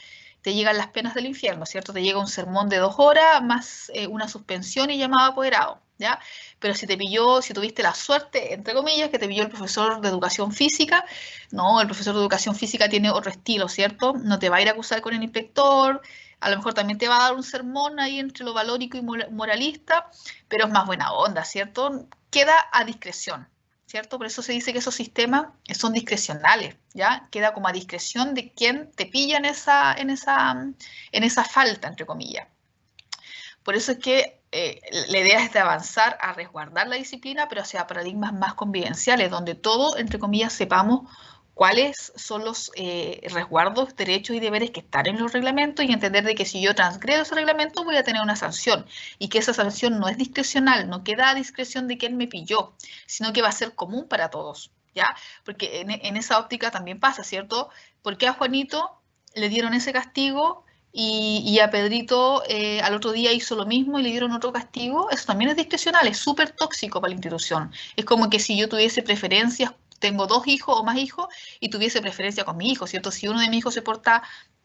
te llegan las penas del infierno, ¿cierto? Te llega un sermón de 2 horas más una suspensión y llamado apoderado, ¿ya? Pero si te pilló, si tuviste la suerte, entre comillas, que te pilló el profesor de educación física, no, el profesor de educación física tiene otro estilo, ¿cierto? No te va a ir a acusar con el inspector, a lo mejor también te va a dar un sermón ahí entre lo valórico y moralista, pero es más buena onda, ¿cierto? Queda a discreción, ¿cierto? Por eso se dice que esos sistemas son discrecionales, ¿ya? Queda como a discreción de quien te pilla en esa falta, entre comillas. Por eso es que la idea es de avanzar a resguardar la disciplina, pero hacia paradigmas más convivenciales, donde todo, entre comillas, sepamos cuáles son los resguardos, derechos y deberes que están en los reglamentos y entender de que si yo transgredo ese reglamento voy a tener una sanción y que esa sanción no es discrecional, no queda a discreción de quien me pilló, sino que va a ser común para todos, ¿ya? Porque en esa óptica también pasa, ¿cierto? ¿Por qué a Juanito le dieron ese castigo y a Pedrito al otro día hizo lo mismo y le dieron otro castigo? Eso también es discrecional, es súper tóxico para la institución. Es como que si yo tuviese preferencias, tengo 2 hijos o más hijos y tuviese preferencia con mi hijo, ¿cierto? Si uno de mis hijos se porta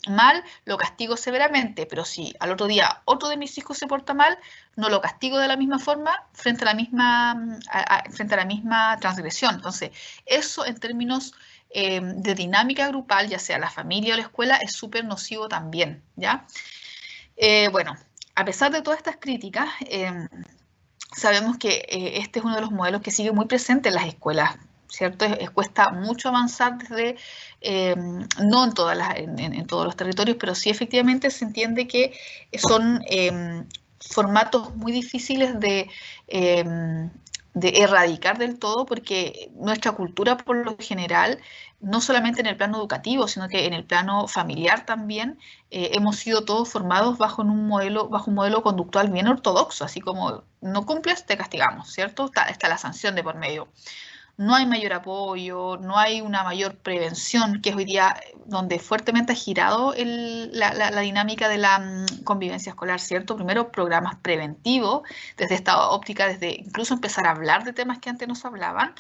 mal, lo castigo severamente, pero si al otro día otro de mis hijos se porta mal, no lo castigo de la misma forma frente a la misma, frente a la misma transgresión. Entonces, eso en términos de dinámica grupal, ya sea la familia o la escuela, es súper nocivo también, ¿ya? Bueno, a pesar de todas estas críticas, sabemos que este es uno de los modelos que sigue muy presente en las escuelas, ¿cierto? Cuesta mucho avanzar desde, no en, en todos los territorios, pero sí efectivamente se entiende que son formatos muy difíciles de erradicar del todo, porque nuestra cultura por lo general, no solamente en el plano educativo, sino que en el plano familiar también, hemos sido todos formados bajo un modelo conductual bien ortodoxo, así como no cumples, te castigamos, ¿cierto? Está la sanción de por medio. No hay mayor apoyo, no hay una mayor prevención, que es hoy día donde fuertemente ha girado la dinámica de la convivencia escolar, ¿cierto? Primero, programas preventivos, desde esta óptica, desde incluso empezar a hablar de temas que antes no se hablaban,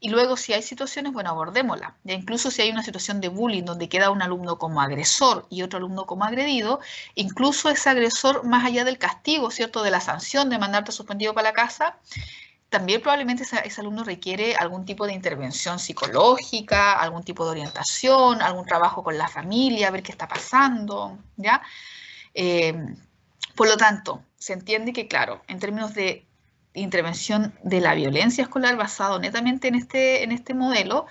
y luego si hay situaciones, bueno, abordémosla. Ya incluso si hay una situación de bullying donde queda un alumno como agresor y otro alumno como agredido, incluso ese agresor, más allá del castigo, ¿cierto? De la sanción de mandarte suspendido para la casa, también probablemente ese alumno requiere algún tipo de intervención psicológica, algún tipo de orientación, algún trabajo con la familia, ver qué está pasando, ¿ya? Eh, por lo tanto, se entiende que, claro, en términos de intervención de la violencia escolar basado netamente en este modelo,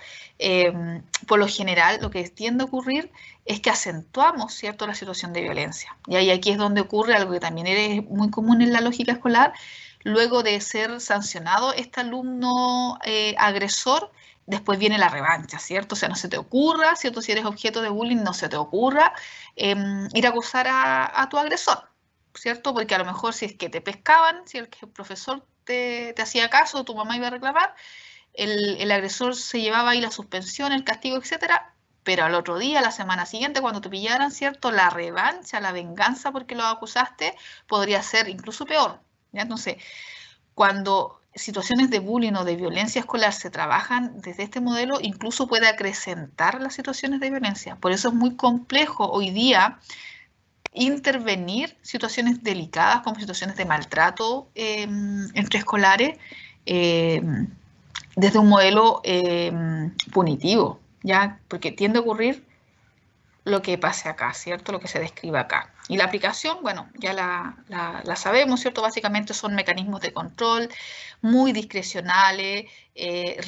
por lo general lo que tiende a ocurrir es que acentuamos, ¿cierto?, la situación de violencia. Y ahí aquí es donde ocurre algo que también es muy común en la lógica escolar. Luego de ser sancionado este alumno agresor, después viene la revancha, ¿cierto? O sea, no se te ocurra, ¿cierto? Si eres objeto de bullying, no se te ocurra ir a acusar a tu agresor, ¿cierto? Porque a lo mejor si es que te pescaban, si el profesor te hacía caso, tu mamá iba a reclamar, el agresor se llevaba ahí la suspensión, el castigo, etcétera, pero al otro día, la semana siguiente, cuando te pillaran, ¿cierto? La revancha, la venganza porque lo acusaste, podría ser incluso peor, ¿ya? Entonces, cuando situaciones de bullying o de violencia escolar se trabajan desde este modelo, incluso puede acrecentar las situaciones de violencia. Por eso es muy complejo hoy día intervenir situaciones delicadas como situaciones de maltrato entre escolares eh, desde un modelo punitivo, ¿ya? Porque tiende a ocurrir lo que pase acá, ¿cierto? Lo que se describe acá. Y la aplicación, bueno, ya la sabemos, ¿cierto? Básicamente son mecanismos de control muy discrecionales,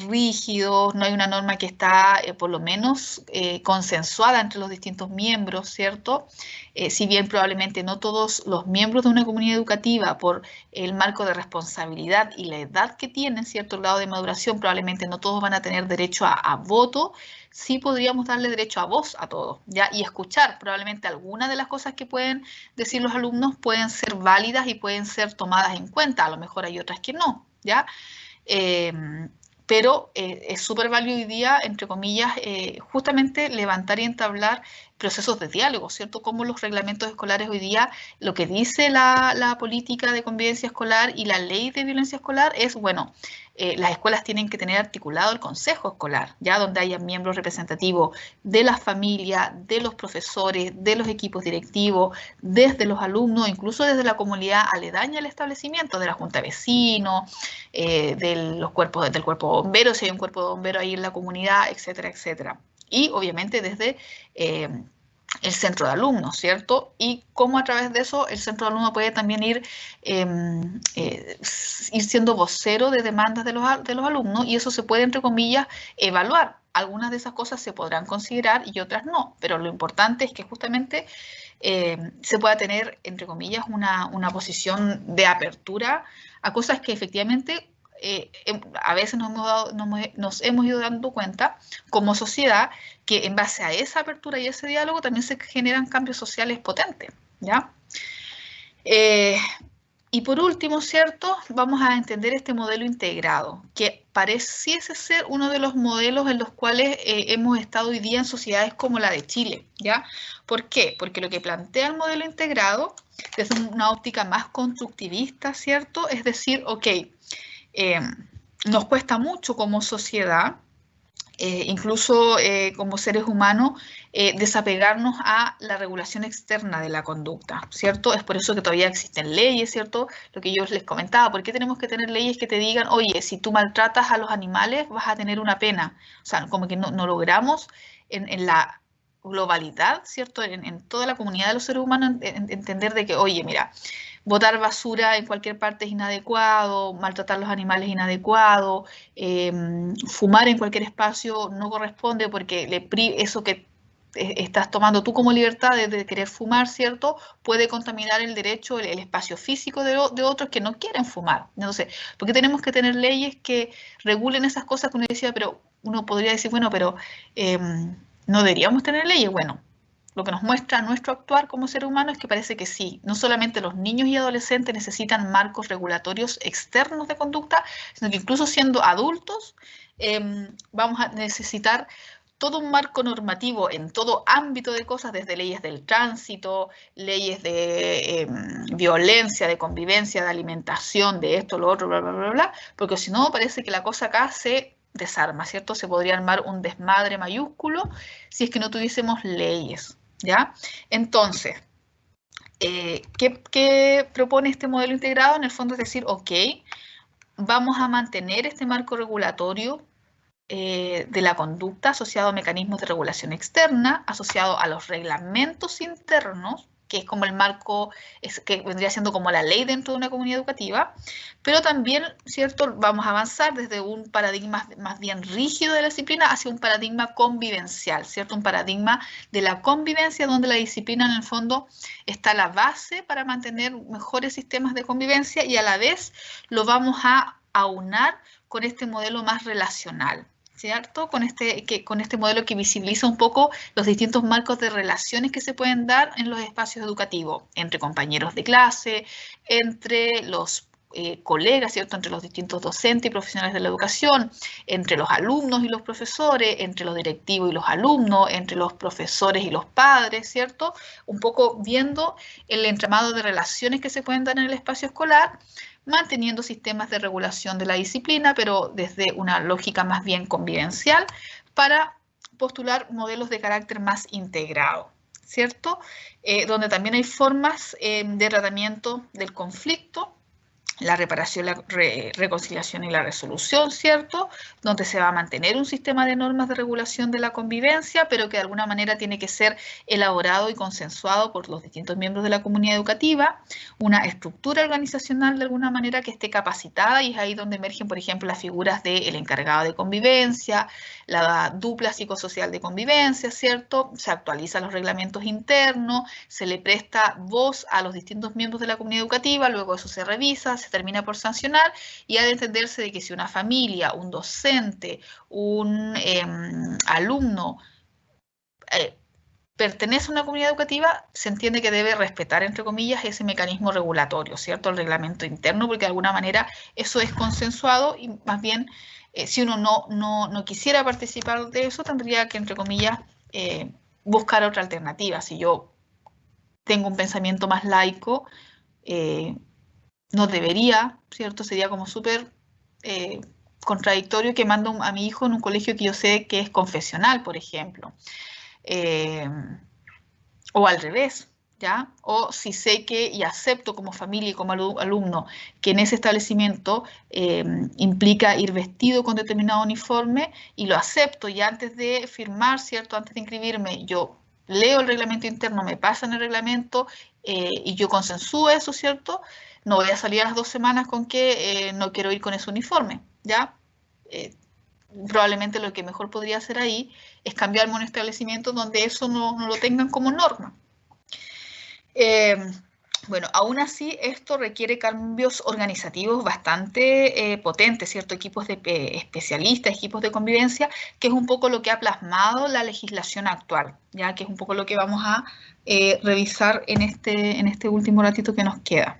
rígidos, no hay una norma que está por lo menos consensuada entre los distintos miembros, ¿cierto? Si bien probablemente no todos los miembros de una comunidad educativa, por el marco de responsabilidad y la edad que tienen, ¿cierto? El grado de maduración, probablemente no todos van a tener derecho a voto, sí podríamos darle derecho a voz a todos, ¿ya? Y escuchar. Probablemente algunas de las cosas que pueden decir los alumnos pueden ser válidas y pueden ser tomadas en cuenta. A lo mejor hay otras que no, ¿ya? Pero es súper válido hoy día, entre comillas, justamente levantar y entablar procesos de diálogo, ¿cierto? Como los reglamentos escolares hoy día, lo que dice la política de convivencia escolar y la ley de violencia escolar es, bueno, las escuelas tienen que tener articulado el consejo escolar, ya donde haya miembros representativos de las familias, de los profesores, de los equipos directivos, desde los alumnos, incluso desde la comunidad aledaña al establecimiento, de la junta de vecinos, del cuerpo de bomberos, si hay un cuerpo de bomberos ahí en la comunidad, etcétera, etcétera. Y obviamente desde el centro de alumnos, ¿cierto? Y cómo a través de eso el centro de alumnos puede también ir siendo vocero de demandas de los alumnos, y eso se puede, entre comillas, evaluar. Algunas de esas cosas se podrán considerar y otras no, pero lo importante es que justamente se pueda tener, entre comillas, una posición de apertura a cosas que efectivamente a veces nos hemos ido dando cuenta como sociedad que en base a esa apertura y ese diálogo también se generan cambios sociales potentes, ¿ya? Y por último, ¿cierto? Vamos a entender este modelo integrado, que pareciese ser uno de los modelos en los cuales hemos estado hoy día en sociedades como la de Chile, ¿ya? ¿Por qué? Porque lo que plantea el modelo integrado desde una óptica más constructivista, ¿cierto? Es decir, ok, nos cuesta mucho como sociedad, incluso como seres humanos, desapegarnos a la regulación externa de la conducta, ¿cierto? Es por eso que todavía existen leyes, ¿cierto? Lo que yo les comentaba, ¿por qué tenemos que tener leyes que te digan, oye, si tú maltratas a los animales vas a tener una pena? O sea, como que no logramos en la globalidad, ¿cierto? En toda la comunidad de los seres humanos entender de que, oye, mira, botar basura en cualquier parte es inadecuado, maltratar a los animales es inadecuado, fumar en cualquier espacio no corresponde porque eso que estás tomando tú como libertad de querer fumar, ¿cierto? Puede contaminar el derecho, el espacio físico de otros que no quieren fumar. Entonces, ¿por qué tenemos que tener leyes que regulen esas cosas que uno decía, pero uno podría decir, bueno, pero no deberíamos tener leyes? Bueno, lo que nos muestra nuestro actuar como ser humano es que parece que sí, no solamente los niños y adolescentes necesitan marcos regulatorios externos de conducta, sino que incluso siendo adultos vamos a necesitar todo un marco normativo en todo ámbito de cosas, desde leyes del tránsito, leyes de violencia, de convivencia, de alimentación, de esto, lo otro, bla, bla, bla, bla, porque si no parece que la cosa acá se desarma, ¿cierto? Se podría armar un desmadre mayúsculo si es que no tuviésemos leyes, ¿ya? Entonces, ¿qué propone este modelo integrado? En el fondo es decir, ok, vamos a mantener este marco regulatorio de la conducta asociado a mecanismos de regulación externa, asociado a los reglamentos internos, que es como el marco, que vendría siendo como la ley dentro de una comunidad educativa, pero también, ¿cierto?, vamos a avanzar desde un paradigma más bien rígido de la disciplina hacia un paradigma convivencial, ¿cierto?, un paradigma de la convivencia donde la disciplina en el fondo está la base para mantener mejores sistemas de convivencia y a la vez lo vamos a aunar con este modelo más relacional, ¿cierto? Con este modelo que visibiliza un poco los distintos marcos de relaciones que se pueden dar en los espacios educativos, entre compañeros de clase, entre los colegas, ¿cierto? Entre los distintos docentes y profesionales de la educación, entre los alumnos y los profesores, entre los directivos y los alumnos, entre los profesores y los padres, ¿cierto? Un poco viendo el entramado de relaciones que se pueden dar en el espacio escolar, manteniendo sistemas de regulación de la disciplina, pero desde una lógica más bien convivencial, para postular modelos de carácter más integrado, ¿cierto? Donde también hay formas de tratamiento del conflicto, la reparación, la reconciliación y la resolución, ¿cierto? Donde se va a mantener un sistema de normas de regulación de la convivencia, pero que de alguna manera tiene que ser elaborado y consensuado por los distintos miembros de la comunidad educativa, una estructura organizacional de alguna manera que esté capacitada, y es ahí donde emergen, por ejemplo, las figuras del encargado de convivencia, la dupla psicosocial de convivencia, ¿cierto? Se actualizan los reglamentos internos, se le presta voz a los distintos miembros de la comunidad educativa, luego eso se revisa, se termina por sancionar, y ha de entenderse de que si una familia, un docente, un alumno pertenece a una comunidad educativa, se entiende que debe respetar, entre comillas, ese mecanismo regulatorio, ¿cierto? El reglamento interno, porque de alguna manera eso es consensuado y más bien, si uno no quisiera participar de eso, tendría que, entre comillas, buscar otra alternativa. Si yo tengo un pensamiento más laico, no debería, ¿cierto? Sería como súper contradictorio que mando a mi hijo en un colegio que yo sé que es confesional, por ejemplo. O al revés, ¿ya? O si sé que y acepto como familia y como alumno que en ese establecimiento implica ir vestido con determinado uniforme y lo acepto, y antes de firmar, ¿cierto? Antes de inscribirme, yo leo el reglamento interno, me pasan el reglamento y yo consensúo eso, ¿cierto? No voy a salir a las 2 semanas con que no quiero ir con ese uniforme, ¿ya? Probablemente lo que mejor podría hacer ahí es cambiarme a un establecimiento donde eso no lo tengan como norma. Bueno, aún así esto requiere cambios organizativos bastante potentes, ¿cierto? Equipos de especialistas, equipos de convivencia, que es un poco lo que ha plasmado la legislación actual, ya que es un poco lo que vamos a revisar en este último ratito que nos queda.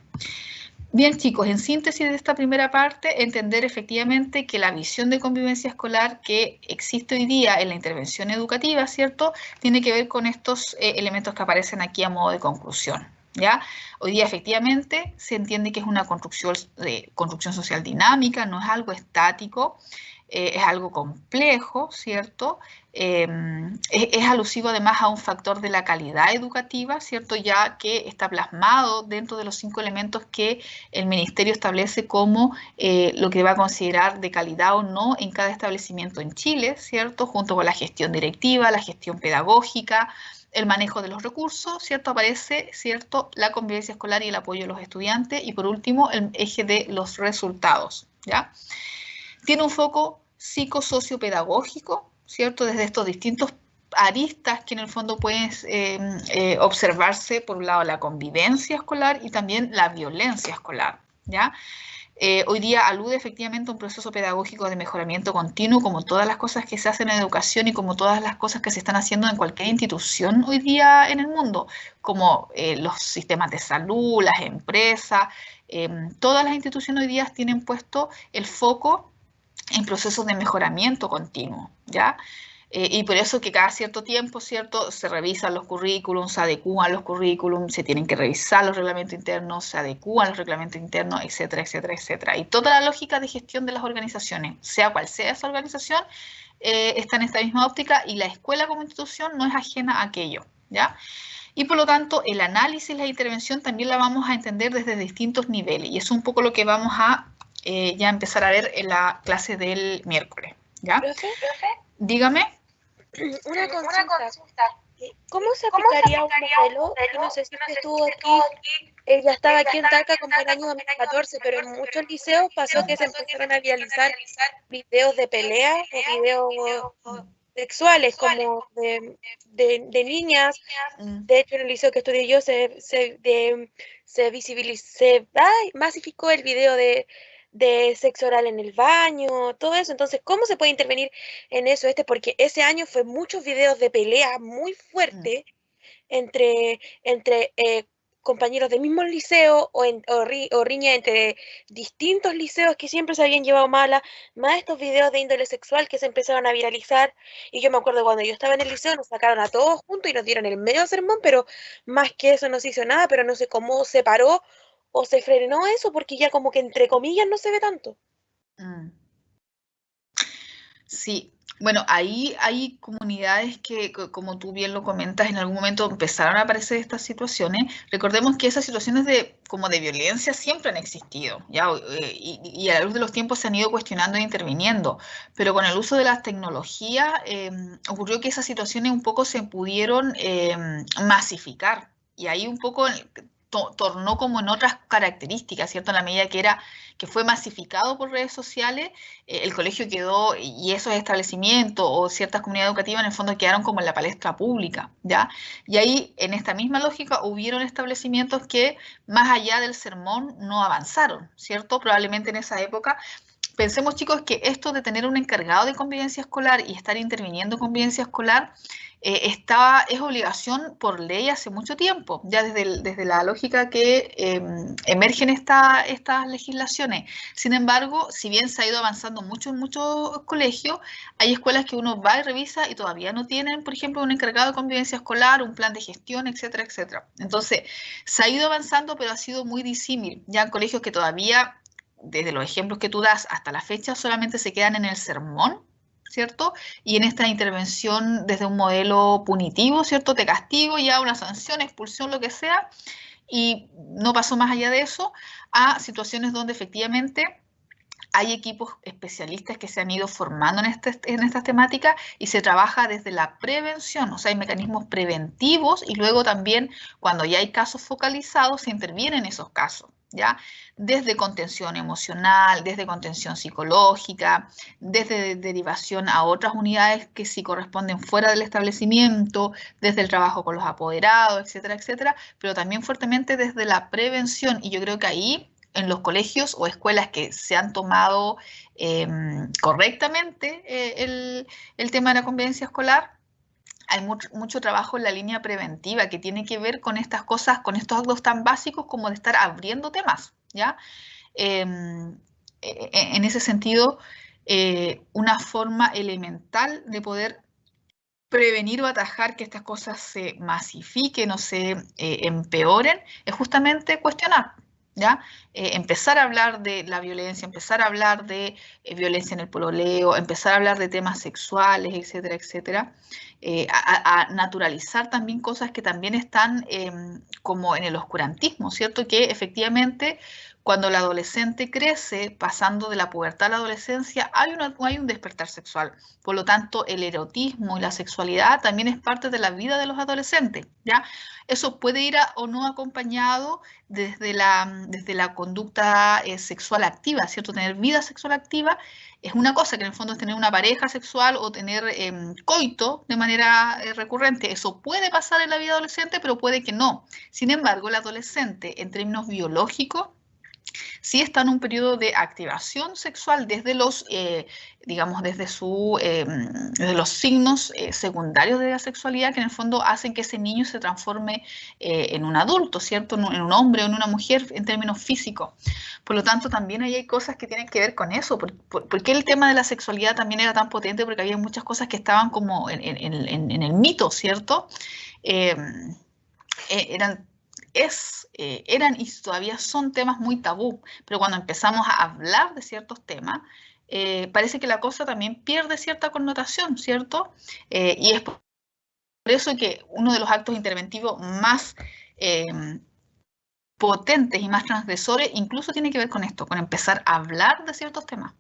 Bien, chicos, en síntesis de esta primera parte, entender efectivamente que la visión de convivencia escolar que existe hoy día en la intervención educativa, ¿cierto?, tiene que ver con estos elementos que aparecen aquí a modo de conclusión, ¿ya? Hoy día efectivamente se entiende que es una construcción social dinámica, no es algo estático, es algo complejo, ¿cierto? Es alusivo además a un factor de la calidad educativa, ¿cierto? Ya que está plasmado dentro de los 5 elementos que el Ministerio establece como lo que va a considerar de calidad o no en cada establecimiento en Chile, ¿cierto? Junto con la gestión directiva, la gestión pedagógica, el manejo de los recursos, ¿cierto? Aparece, ¿cierto?, la convivencia escolar y el apoyo a los estudiantes, y por último, el eje de los resultados, ¿ya? Tiene un foco psicosociopedagógico, ¿cierto? Desde estos distintos aristas que en el fondo pueden observarse, por un lado, la convivencia escolar y también la violencia escolar, ¿ya? Hoy día alude efectivamente a un proceso pedagógico de mejoramiento continuo, como todas las cosas que se hacen en educación y como todas las cosas que se están haciendo en cualquier institución hoy día en el mundo, como los sistemas de salud, las empresas, todas las instituciones hoy día tienen puesto el foco en procesos de mejoramiento continuo, ¿ya? Y por eso que cada cierto tiempo, ¿cierto?, se revisan los currículums, se adecúan los currículums, se tienen que revisar los reglamentos internos, se adecúan los reglamentos internos, etcétera, etcétera, etcétera. Y toda la lógica de gestión de las organizaciones, sea cual sea esa organización, está en esta misma óptica, y la escuela como institución no es ajena a aquello, ¿ya? Y por lo tanto, el análisis y la intervención también la vamos a entender desde distintos niveles, y es un poco lo que vamos a ya empezar a ver en la clase del miércoles, ¿ya? Profe, Dígame. una consulta. ¿Cómo se aplicaría un modelo? Yo no sé si usted estuvo aquí, ya estaba aquí en Talca como en el año 2014, pero en muchos liceos pasó que se empezaron a viralizar videos de pelea o videos sexuales como de niñas. De hecho, en el liceo que estudié yo se masificó el video de sexo oral en el baño, todo eso. Entonces, ¿cómo se puede intervenir en eso? Porque ese año fue muchos videos de pelea muy fuerte entre compañeros del mismo liceo o riña entre distintos liceos que siempre se habían llevado más estos videos de índole sexual que se empezaron a viralizar. Y yo me acuerdo cuando yo estaba en el liceo, nos sacaron a todos juntos y nos dieron el medio sermón, pero más que eso no se hizo nada, pero no sé cómo se paró o se frenó eso, porque ya como que entre comillas no se ve tanto. Sí, bueno, ahí hay comunidades que, como tú bien lo comentas, en algún momento empezaron a aparecer estas situaciones. Recordemos que esas situaciones como de violencia siempre han existido, ¿ya? Y a la luz de los tiempos se han ido cuestionando e interviniendo, pero con el uso de las tecnologías ocurrió que esas situaciones un poco se pudieron masificar, y ahí un poco tornó como en otras características, ¿cierto? En la medida que fue masificado por redes sociales, el colegio quedó, y esos establecimientos o ciertas comunidades educativas en el fondo quedaron como en la palestra pública, ¿ya? Y ahí, en esta misma lógica, hubieron establecimientos que más allá del sermón no avanzaron, ¿cierto? Probablemente en esa época. Pensemos, chicos, que esto de tener un encargado de convivencia escolar y estar interviniendo en convivencia escolar es obligación por ley hace mucho tiempo, ya desde la lógica que emergen estas legislaciones. Sin embargo, si bien se ha ido avanzando mucho en muchos colegios, hay escuelas que uno va y revisa y todavía no tienen, por ejemplo, un encargado de convivencia escolar, un plan de gestión, etcétera, etcétera. Entonces, se ha ido avanzando, pero ha sido muy disímil. Ya en colegios que todavía, desde los ejemplos que tú das hasta la fecha, solamente se quedan en el sermón, ¿cierto? Y en esta intervención desde un modelo punitivo, ¿cierto? Te castigo, ya una sanción, expulsión, lo que sea, y no pasó más allá de eso, a situaciones donde efectivamente hay equipos especialistas que se han ido formando en estas temáticas, y se trabaja desde la prevención, o sea, hay mecanismos preventivos, y luego también cuando ya hay casos focalizados se intervienen esos casos, ¿ya? Desde contención emocional, desde contención psicológica, desde derivación a otras unidades que sí corresponden fuera del establecimiento, desde el trabajo con los apoderados, etcétera, etcétera, pero también fuertemente desde la prevención. Y yo creo que ahí, en los colegios o escuelas que se han tomado correctamente el tema de la convivencia escolar, hay mucho trabajo en la línea preventiva que tiene que ver con estas cosas, con estos actos tan básicos como de estar abriendo temas, ¿ya? En ese sentido, una forma elemental de poder prevenir o atajar que estas cosas se masifiquen o se empeoren es justamente cuestionar, ¿ya? Empezar a hablar de la violencia, empezar a hablar de violencia en el pololeo, empezar a hablar de temas sexuales, etcétera, etcétera. A naturalizar también cosas que también están como en el oscurantismo, ¿cierto? Que efectivamente cuando el adolescente crece, pasando de la pubertad a la adolescencia, hay un despertar sexual. Por lo tanto, el erotismo y la sexualidad también es parte de la vida de los adolescentes, ¿ya? Eso puede ir o no acompañado desde la conducta sexual activa, ¿cierto? Tener vida sexual activa es una cosa, que en el fondo es tener una pareja sexual o tener coito de manera recurrente. Eso puede pasar en la vida adolescente, pero puede que no. Sin embargo, el adolescente, en términos biológicos, sí está en un periodo de activación sexual desde los, digamos, desde los signos secundarios de la sexualidad que en el fondo hacen que ese niño se transforme en un adulto, ¿cierto? En un hombre o en una mujer en términos físicos. Por lo tanto, también ahí hay cosas que tienen que ver con eso. ¿Por qué el tema de la sexualidad también era tan potente? Porque había muchas cosas que estaban como en el mito, ¿cierto? Eh, eran eran y todavía son temas muy tabú, pero cuando empezamos a hablar de ciertos temas, parece que la cosa también pierde cierta connotación, ¿cierto? Y es por eso que uno de los actos interventivos más potentes y más transgresores incluso tiene que ver con esto, con empezar a hablar de ciertos temas,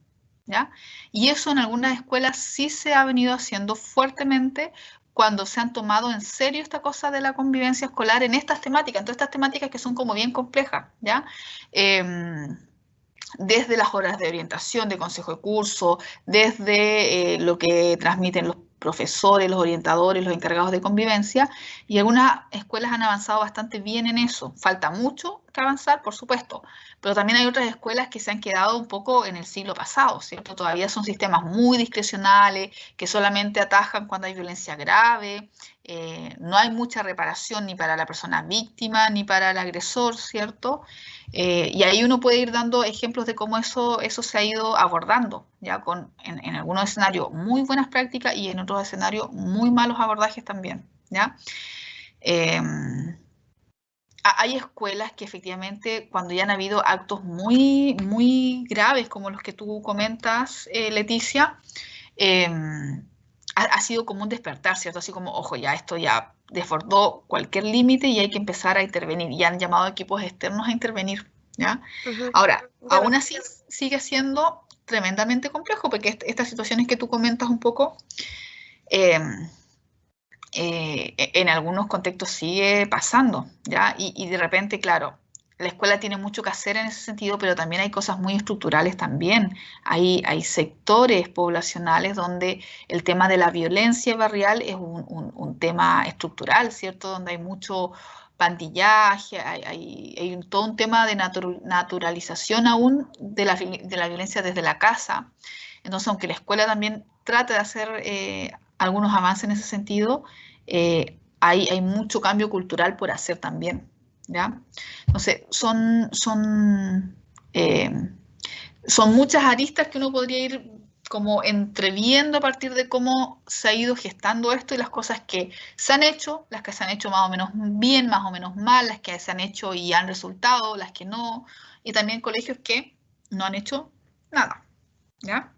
¿ya? Y eso en algunas escuelas sí se ha venido haciendo fuertemente cuando se han tomado en serio esta cosa de la convivencia escolar en estas temáticas, en todas estas temáticas que son como bien complejas, ¿ya? Desde las horas de orientación, de consejo de curso, desde lo que transmiten los profesores, los orientadores, los encargados de convivencia, y algunas escuelas han avanzado bastante bien en eso. Falta mucho que avanzar, por supuesto, pero también hay otras escuelas que se han quedado un poco en el siglo pasado, ¿cierto? Todavía son sistemas muy discrecionales, que solamente atajan cuando hay violencia grave, no hay mucha reparación ni para la persona víctima ni para el agresor, ¿cierto? Y ahí uno puede ir dando ejemplos de cómo eso se ha ido abordando, ya en algunos escenarios muy buenas prácticas y en otros escenarios muy malos abordajes también, ¿ya? Hay escuelas que efectivamente cuando ya han habido actos muy, muy graves como los que tú comentas, Leticia, ha sido como un despertar, ¿cierto? Así como, ojo, ya esto ya desbordó cualquier límite y hay que empezar a intervenir. Y han llamado a equipos externos a intervenir, ¿ya? Ahora, aún así sigue siendo tremendamente complejo porque estas situaciones que tú comentas un poco, en algunos contextos sigue pasando, ¿ya? Y de repente, claro, la escuela tiene mucho que hacer en ese sentido, pero también hay cosas muy estructurales también. Hay sectores poblacionales donde el tema de la violencia barrial es un tema estructural, ¿cierto? Donde hay mucho pandillaje, hay todo un tema de naturalización aún de la violencia desde la casa. Entonces, aunque la escuela también trate de hacer algunos avances en ese sentido, hay mucho cambio cultural por hacer también, ¿ya? Entonces, eh, son muchas aristas que uno podría ir como entreviendo a partir de cómo se ha ido gestando esto y las cosas que se han hecho, las que se han hecho más o menos bien, más o menos mal, las que se han hecho y han resultado, las que no, y también colegios que no han hecho nada, ¿ya?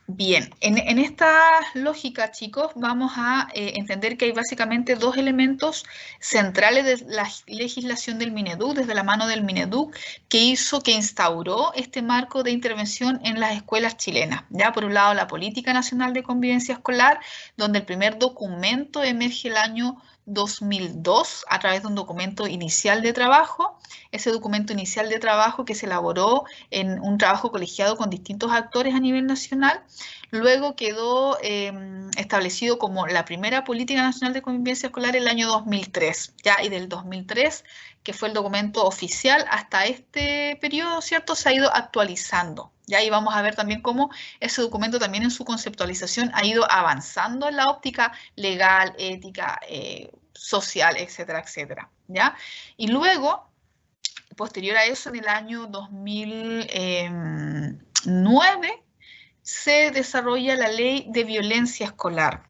Bien, en esta lógica, chicos, vamos a entender que hay básicamente dos elementos centrales de la legislación del Mineduc, desde la mano del Mineduc, que instauró este marco de intervención en las escuelas chilenas. Ya, por un lado, la Política Nacional de Convivencia Escolar, donde el primer documento emerge el año 2002 a través de un documento inicial de trabajo. Ese documento inicial de trabajo que se elaboró en un trabajo colegiado con distintos actores a nivel nacional, luego quedó establecido como la primera Política Nacional de Convivencia Escolar el año 2003, ¿ya? Y del 2003, que fue el documento oficial, hasta este periodo, ¿cierto?, se ha ido actualizando. ¿Ya? Y vamos a ver también cómo ese documento también en su conceptualización ha ido avanzando en la óptica legal, ética, social, etcétera, etcétera. ¿Ya? Y luego, posterior a eso, en el año 2009, se desarrolla la Ley de Violencia Escolar,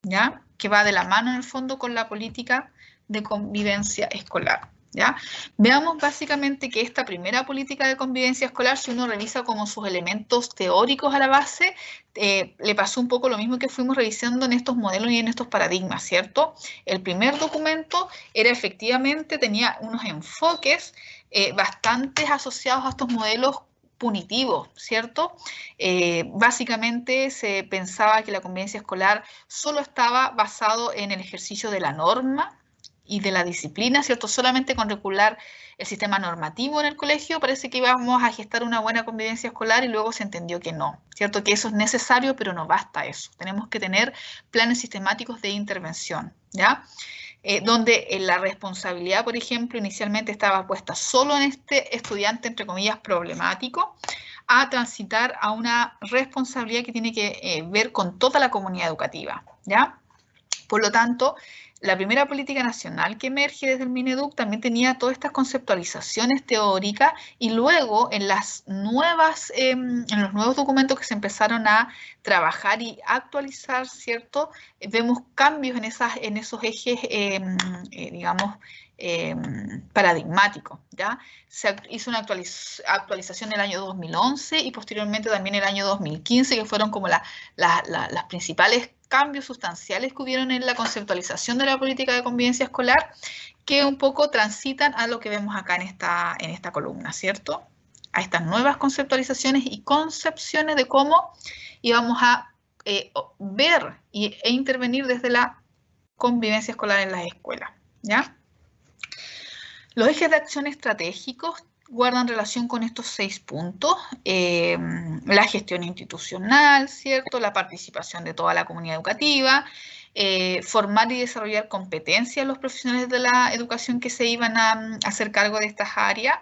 ¿ya? Que va de la mano en el fondo con la política de convivencia escolar. ¿Ya? Veamos básicamente que esta primera política de convivencia escolar, si uno revisa como sus elementos teóricos a la base, le pasó un poco lo mismo que fuimos revisando en estos modelos y en estos paradigmas, ¿cierto? El primer documento era efectivamente, tenía unos enfoques bastante asociados a estos modelos punitivos, ¿cierto? Básicamente se pensaba que la convivencia escolar solo estaba basado en el ejercicio de la norma y de la disciplina, ¿cierto? Solamente con regular el sistema normativo en el colegio parece que íbamos a gestar una buena convivencia escolar y luego se entendió que no, ¿cierto? Que eso es necesario, pero no basta eso. Tenemos que tener planes sistemáticos de intervención, ¿ya? Donde la responsabilidad, por ejemplo, inicialmente estaba puesta solo en este estudiante, entre comillas, problemático, a transitar a una responsabilidad que tiene que ver con toda la comunidad educativa, ¿ya? Por lo tanto, la primera política nacional que emerge desde el Mineduc también tenía todas estas conceptualizaciones teóricas y luego en los nuevos documentos que se empezaron a trabajar y actualizar, ¿cierto? Vemos cambios en esos ejes, digamos, paradigmáticos, ¿ya? Se hizo una actualización en el año 2011 y posteriormente también el año 2015, que fueron como las principales cambios sustanciales que hubieron en la conceptualización de la política de convivencia escolar, que un poco transitan a lo que vemos acá en esta columna, ¿cierto? A estas nuevas conceptualizaciones y concepciones de cómo íbamos a ver e intervenir desde la convivencia escolar en las escuelas, ¿ya? Los ejes de acción estratégicos guardan relación con estos 6 puntos, la gestión institucional, ¿cierto? La participación de toda la comunidad educativa, formar y desarrollar competencias a los profesionales de la educación que se iban a hacer cargo de estas áreas,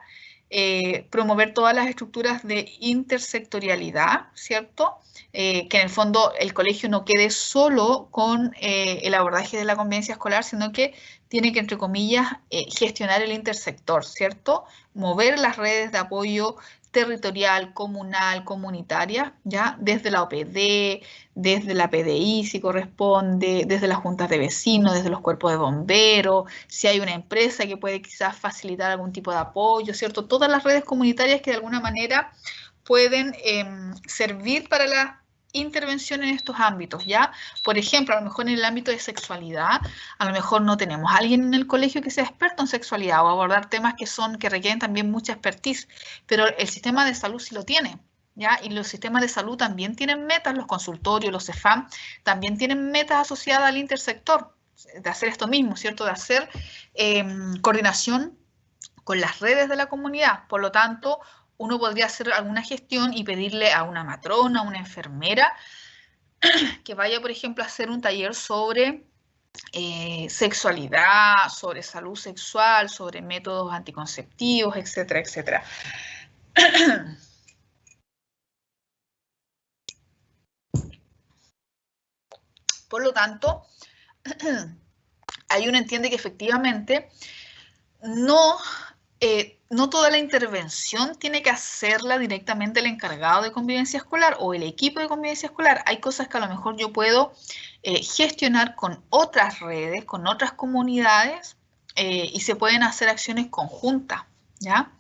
promover todas las estructuras de intersectorialidad, ¿cierto? Que en el fondo el colegio no quede solo con el abordaje de la convivencia escolar, sino que tiene que, entre comillas, gestionar el intersector, ¿cierto? Mover las redes de apoyo territorial, comunal, comunitaria, ¿ya? Desde la OPD, desde la PDI, si corresponde, desde las juntas de vecinos, desde los cuerpos de bomberos, si hay una empresa que puede quizás facilitar algún tipo de apoyo, ¿cierto? Todas las redes comunitarias que de alguna manera pueden servir para la intervención en estos ámbitos, ¿ya? Por ejemplo, a lo mejor en el ámbito de sexualidad, a lo mejor no tenemos a alguien en el colegio que sea experto en sexualidad o abordar temas que requieren también mucha expertise, pero el sistema de salud sí lo tiene, ¿ya? Y los sistemas de salud también tienen metas, los consultorios, los CEFAM, también tienen metas asociadas al intersector, de hacer esto mismo, ¿cierto? De hacer coordinación con las redes de la comunidad. Por lo tanto, uno podría hacer alguna gestión y pedirle a una matrona, a una enfermera, que vaya, por ejemplo, a hacer un taller sobre sexualidad, sobre salud sexual, sobre métodos anticonceptivos, etcétera, etcétera. Por lo tanto, ahí uno entiende que efectivamente no toda la intervención tiene que hacerla directamente el encargado de convivencia escolar o el equipo de convivencia escolar. Hay cosas que a lo mejor yo puedo gestionar con otras redes, con otras comunidades y se pueden hacer acciones conjuntas, ¿ya?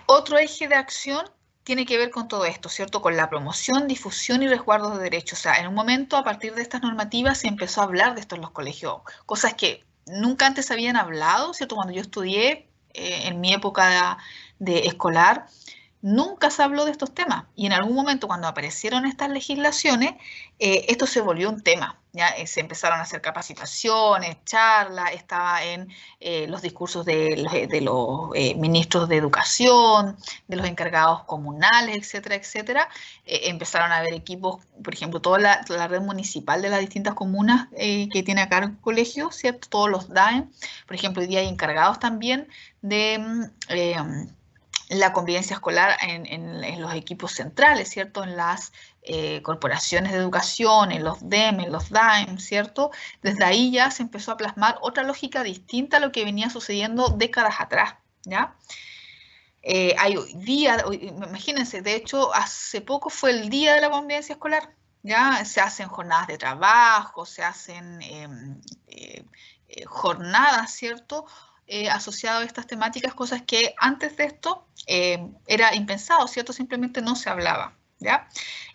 Otro eje de acción tiene que ver con todo esto, ¿cierto? Con la promoción, difusión y resguardo de derechos. O sea, en un momento, a partir de estas normativas, se empezó a hablar de esto en los colegios, cosas que nunca antes habían hablado, ¿cierto? Cuando yo estudié en mi época de escolar, nunca se habló de estos temas. Y en algún momento, cuando aparecieron estas legislaciones, esto se volvió un tema, ¿ya? Se empezaron a hacer capacitaciones, charlas, estaba en los discursos de los ministros de educación, de los encargados comunales, etcétera, etcétera. Empezaron a haber equipos, por ejemplo, toda la red municipal de las distintas comunas que tiene acá el colegio, ¿cierto? Todos los DAEM, por ejemplo, hoy día hay encargados también de la convivencia escolar en los equipos centrales, ¿cierto? En las corporaciones de educación, en los DEM, en los DAEM, ¿cierto? Desde ahí ya se empezó a plasmar otra lógica distinta a lo que venía sucediendo décadas atrás, ¿ya? Hay hoy día, imagínense, de hecho, hace poco fue el día de la convivencia escolar, ¿ya? Se hacen jornadas de trabajo, se hacen jornadas, ¿cierto? Asociado a estas temáticas, cosas que antes de esto era impensado, ¿cierto? Simplemente no se hablaba, ¿ya?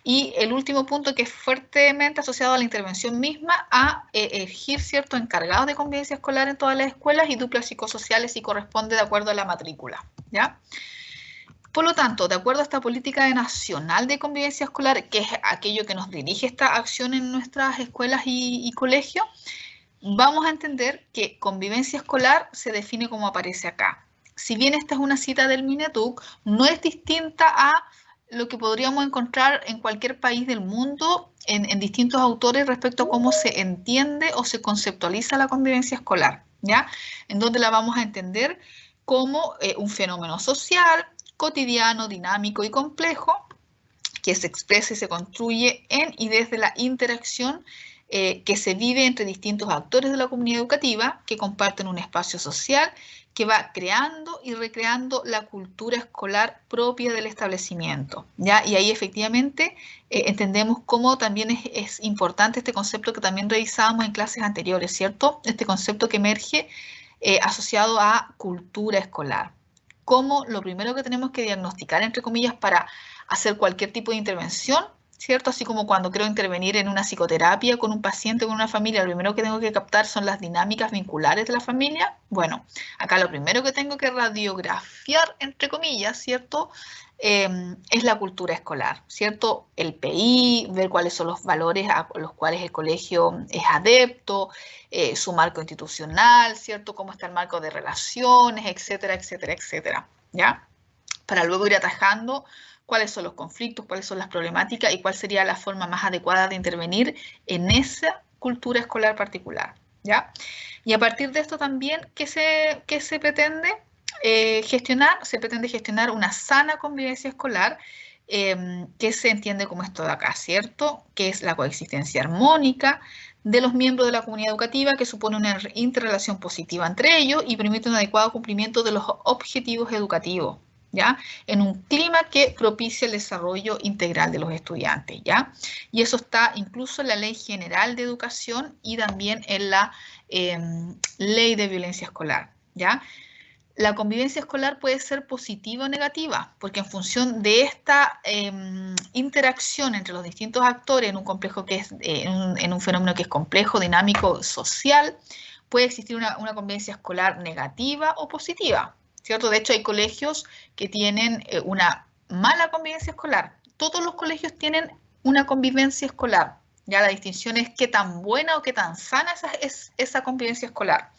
Y el último punto que es fuertemente asociado a la intervención misma, a elegir, ¿cierto?, encargados de convivencia escolar en todas las escuelas y duplas psicosociales si corresponde de acuerdo a la matrícula, ¿ya? Por lo tanto, de acuerdo a esta política nacional de convivencia escolar, que es aquello que nos dirige esta acción en nuestras escuelas y colegios, vamos a entender que convivencia escolar se define como aparece acá. Si bien esta es una cita del Mineduc, no es distinta a lo que podríamos encontrar en cualquier país del mundo en distintos autores respecto a cómo se entiende o se conceptualiza la convivencia escolar, ¿ya? En donde la vamos a entender como un fenómeno social, cotidiano, dinámico y complejo, que se expresa y se construye en y desde la interacción que se vive entre distintos actores de la comunidad educativa que comparten un espacio social que va creando y recreando la cultura escolar propia del establecimiento, ¿ya? Y ahí efectivamente entendemos cómo también es importante este concepto que también revisábamos en clases anteriores, ¿cierto? Este concepto que emerge asociado a cultura escolar. Como lo primero que tenemos que diagnosticar, entre comillas, para hacer cualquier tipo de intervención, ¿cierto? Así como cuando quiero intervenir en una psicoterapia con un paciente, con una familia, lo primero que tengo que captar son las dinámicas vinculares de la familia. Bueno, acá lo primero que tengo que radiografiar, entre comillas, ¿cierto? Es la cultura escolar, ¿cierto? El PI, ver cuáles son los valores a los cuales el colegio es adepto, su marco institucional, ¿cierto? Cómo está el marco de relaciones, etcétera, etcétera, etcétera, ¿ya? Para luego ir atajando cuáles son los conflictos, cuáles son las problemáticas y cuál sería la forma más adecuada de intervenir en esa cultura escolar particular, ¿ya? Y a partir de esto también, ¿qué se pretende gestionar? Se pretende gestionar una sana convivencia escolar que se entiende como esto de acá, ¿cierto? Que es la coexistencia armónica de los miembros de la comunidad educativa que supone una interrelación positiva entre ellos y permite un adecuado cumplimiento de los objetivos educativos, ¿ya? En un clima que propicia el desarrollo integral de los estudiantes, ¿ya? Y eso está incluso en la Ley General de Educación y también en la Ley de Violencia Escolar, ¿ya? La convivencia escolar puede ser positiva o negativa, porque en función de esta interacción entre los distintos actores en un complejo que es, en un fenómeno que es complejo, dinámico, social, puede existir una convivencia escolar negativa o positiva, ¿cierto? De hecho, hay colegios que tienen una mala convivencia escolar. Todos los colegios tienen una convivencia escolar. Ya la distinción es qué tan buena o qué tan sana es esa convivencia escolar.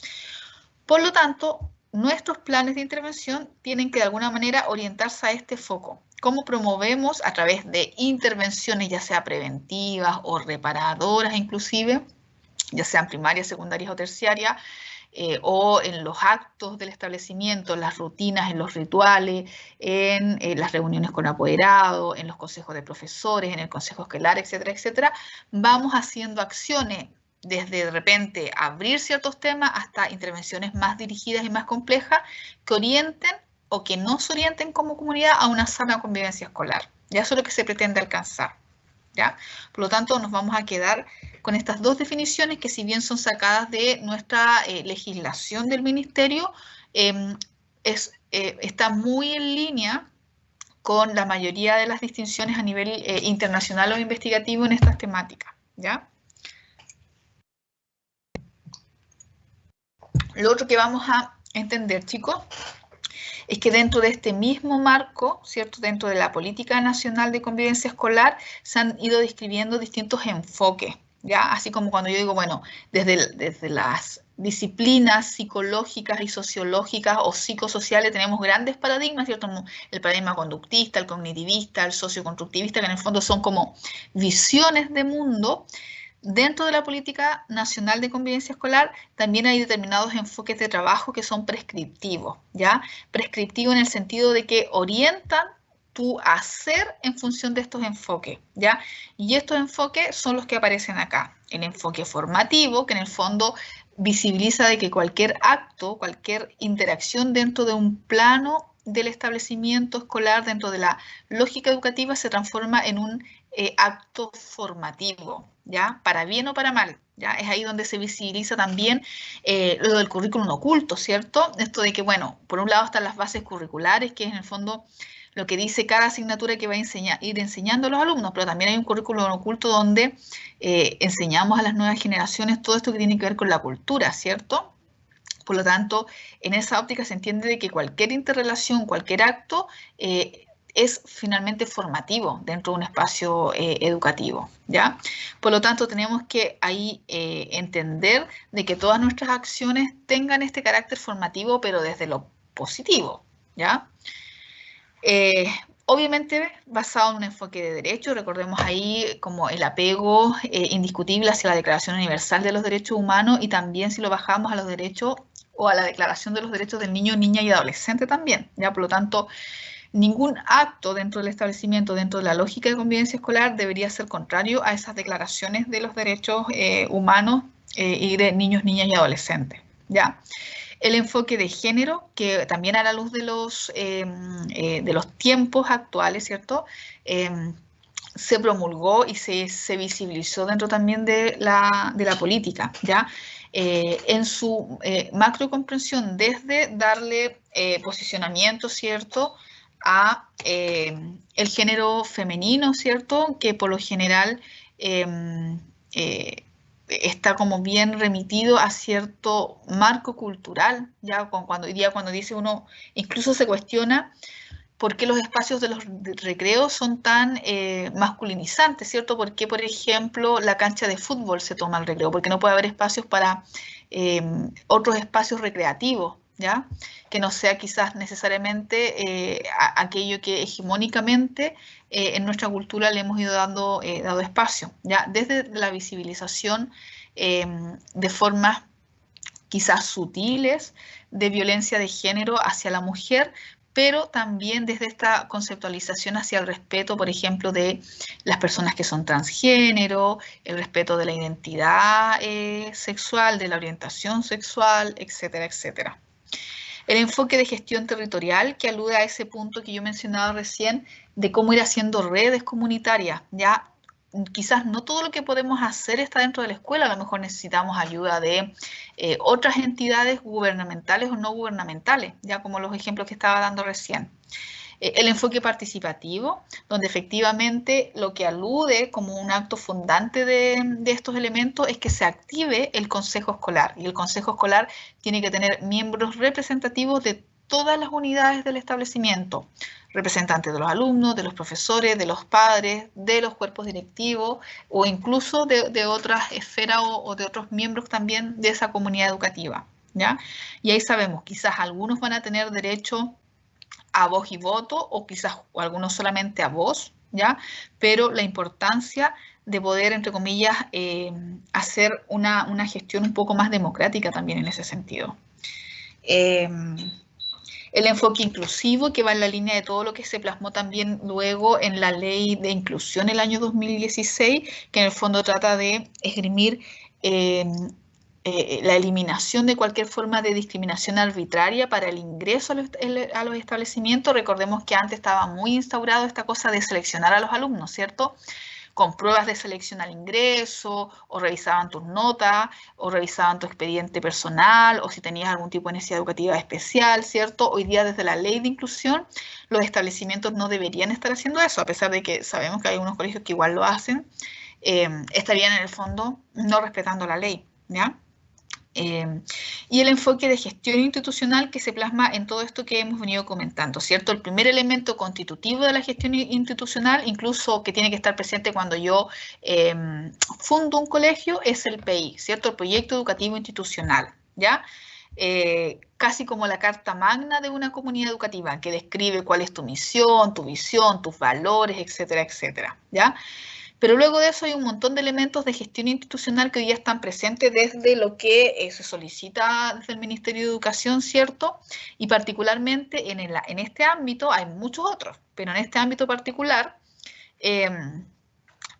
Por lo tanto, nuestros planes de intervención tienen que de alguna manera orientarse a este foco. ¿Cómo promovemos a través de intervenciones, ya sea preventivas o reparadoras inclusive, ya sean primarias, secundarias o terciarias, o en los actos del establecimiento, en las rutinas, en los rituales, en las reuniones con apoderados, en los consejos de profesores, en el consejo escolar, etcétera, etcétera, vamos haciendo acciones desde de repente abrir ciertos temas hasta intervenciones más dirigidas y más complejas que orienten o que nos orienten como comunidad a una sana convivencia escolar. Ya eso es lo que se pretende alcanzar, ¿ya? Por lo tanto, nos vamos a quedar con estas dos definiciones que si bien son sacadas de nuestra legislación del ministerio, está muy en línea con la mayoría de las distinciones a nivel internacional o investigativo en estas temáticas, ¿ya? Lo otro que vamos a entender, chicos, es que dentro de este mismo marco, ¿cierto? Dentro de la Política Nacional de Convivencia Escolar, se han ido describiendo distintos enfoques, ¿ya? Así como cuando yo digo, bueno, desde las disciplinas psicológicas y sociológicas o psicosociales tenemos grandes paradigmas, ¿cierto? El paradigma conductista, el cognitivista, el socioconstructivista, que en el fondo son como visiones de mundo. Dentro de la política nacional de convivencia escolar también hay determinados enfoques de trabajo que son prescriptivos, ¿ya? Prescriptivos en el sentido de que orientan tu hacer en función de estos enfoques, ¿ya? Y estos enfoques son los que aparecen acá. El enfoque formativo, que en el fondo visibiliza de que cualquier acto, cualquier interacción dentro de un plano del establecimiento escolar, dentro de la lógica educativa, se transforma en un acto formativo, ¿ya? Para bien o para mal, ¿ya? Es ahí donde se visibiliza también lo del currículum oculto, ¿cierto? Esto de que, bueno, por un lado están las bases curriculares, que es en el fondo lo que dice cada asignatura que va a ir enseñando a los alumnos, pero también hay un currículum oculto donde enseñamos a las nuevas generaciones todo esto que tiene que ver con la cultura, ¿cierto? Por lo tanto, en esa óptica se entiende de que cualquier interrelación, cualquier acto, es finalmente formativo dentro de un espacio educativo, ¿ya? Por lo tanto, tenemos que ahí entender de que todas nuestras acciones tengan este carácter formativo, pero desde lo positivo, ¿ya? Obviamente basado en un enfoque de derecho, recordemos ahí como el apego indiscutible hacia la Declaración Universal de los Derechos Humanos y también si lo bajamos a los derechos o a la Declaración de los Derechos del Niño, Niña y Adolescente también, ¿ya? Por lo tanto, ningún acto dentro del establecimiento, dentro de la lógica de convivencia escolar, debería ser contrario a esas declaraciones de los derechos humanos y de niños, niñas y adolescentes, ¿ya? El enfoque de género, que también a la luz de los tiempos actuales, ¿cierto? Se promulgó y se visibilizó dentro también de la política, ¿ya? En su macrocomprensión, desde darle posicionamiento, ¿cierto?, a el género femenino, ¿cierto?, que por lo general está como bien remitido a cierto marco cultural, ya hoy día cuando dice uno, incluso se cuestiona por qué los espacios de los recreos son tan masculinizantes, ¿cierto? ¿Por qué, por ejemplo, la cancha de fútbol se toma el recreo? Porque no puede haber espacios para otros espacios recreativos, ¿ya? Que no sea quizás necesariamente aquello que hegemónicamente en nuestra cultura le hemos ido dando espacio, ¿ya? Desde la visibilización de formas quizás sutiles de violencia de género hacia la mujer, pero también desde esta conceptualización hacia el respeto, por ejemplo, de las personas que son transgénero, el respeto de la identidad sexual, de la orientación sexual, etcétera, etcétera. El enfoque de gestión territorial, que alude a ese punto que yo mencionaba recién, de cómo ir haciendo redes comunitarias, ya quizás no todo lo que podemos hacer está dentro de la escuela, a lo mejor necesitamos ayuda de otras entidades gubernamentales o no gubernamentales, ya como los ejemplos que estaba dando recién. El enfoque participativo, donde efectivamente lo que alude como un acto fundante de estos elementos es que se active el consejo escolar, y el consejo escolar tiene que tener miembros representativos de todas las unidades del establecimiento, representantes de los alumnos, de los profesores, de los padres, de los cuerpos directivos o incluso de otras esferas o de otros miembros también de esa comunidad educativa, ¿ya? Y ahí sabemos, quizás algunos van a tener derecho a voz y voto o quizás algunos solamente a voz, ¿ya? Pero la importancia de poder, entre comillas, hacer una gestión un poco más democrática también en ese sentido. El enfoque inclusivo, que va en la línea de todo lo que se plasmó también luego en la ley de inclusión el año 2016, que en el fondo trata de esgrimir la eliminación de cualquier forma de discriminación arbitraria para el ingreso a los establecimientos. Recordemos que antes estaba muy instaurado esta cosa de seleccionar a los alumnos, ¿cierto?, con pruebas de selección al ingreso, o revisaban tus notas, o revisaban tu expediente personal, o si tenías algún tipo de necesidad educativa especial, ¿cierto? Hoy día, desde la ley de inclusión, los establecimientos no deberían estar haciendo eso, a pesar de que sabemos que hay algunos colegios que igual lo hacen, estarían en el fondo no respetando la ley, ¿ya? y el enfoque de gestión institucional que se plasma en todo esto que hemos venido comentando, ¿cierto? El primer elemento constitutivo de la gestión institucional, incluso que tiene que estar presente cuando yo fundo un colegio, es el PI, ¿cierto? El proyecto educativo institucional, ¿ya? Casi como la carta magna de una comunidad educativa, que describe cuál es tu misión, tu visión, tus valores, etcétera, etcétera, ¿ya? Pero luego de eso hay un montón de elementos de gestión institucional que hoy día están presentes desde lo que se solicita desde el Ministerio de Educación, ¿cierto? Y particularmente en este ámbito hay muchos otros, pero en este ámbito particular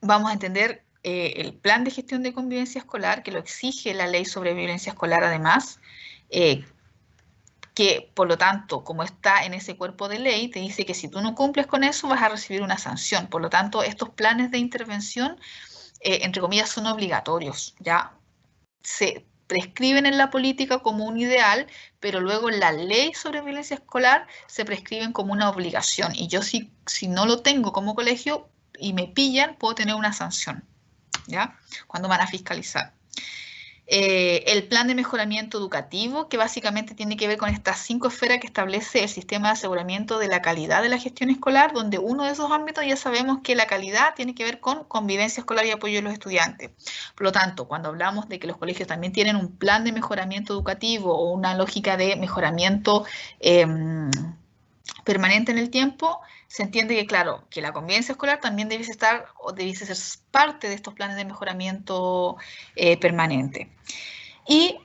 vamos a entender el plan de gestión de convivencia escolar, que lo exige la ley sobre violencia escolar además, que por lo tanto, como está en ese cuerpo de ley, te dice que si tú no cumples con eso vas a recibir una sanción. Por lo tanto, estos planes de intervención, entre comillas, son obligatorios, ¿ya? Se prescriben en la política como un ideal, pero luego en la ley sobre violencia escolar se prescriben como una obligación. Y yo si no lo tengo como colegio y me pillan, puedo tener una sanción, ¿ya? Cuando van a fiscalizar. El plan de mejoramiento educativo, que básicamente tiene que ver con estas 5 esferas que establece el sistema de aseguramiento de la calidad de la gestión escolar, donde uno de esos ámbitos ya sabemos que la calidad tiene que ver con convivencia escolar y apoyo de los estudiantes. Por lo tanto, cuando hablamos de que los colegios también tienen un plan de mejoramiento educativo o una lógica de mejoramiento permanente en el tiempo, se entiende que, claro, que la convivencia escolar también debiese estar o debiese ser parte de estos planes de mejoramiento permanente. Y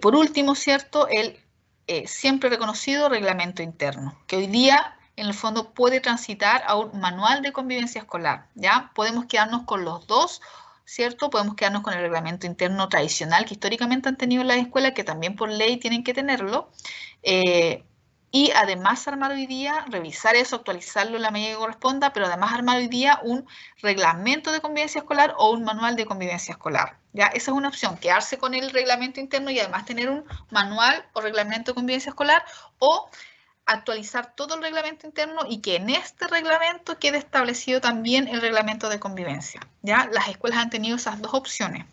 por último, ¿cierto? El siempre reconocido reglamento interno, que hoy día en el fondo puede transitar a un manual de convivencia escolar, ¿ya? Podemos quedarnos con los dos, ¿cierto? Podemos quedarnos con el reglamento interno tradicional que históricamente han tenido las escuelas, que también por ley tienen que tenerlo, y además armar hoy día, revisar eso, actualizarlo en la medida que corresponda, pero además armar hoy día un reglamento de convivencia escolar o un manual de convivencia escolar. ¿Ya? Esa es una opción, quedarse con el reglamento interno y además tener un manual o reglamento de convivencia escolar, o actualizar todo el reglamento interno y que en este reglamento quede establecido también el reglamento de convivencia. ¿Ya? Las escuelas han tenido esas dos opciones.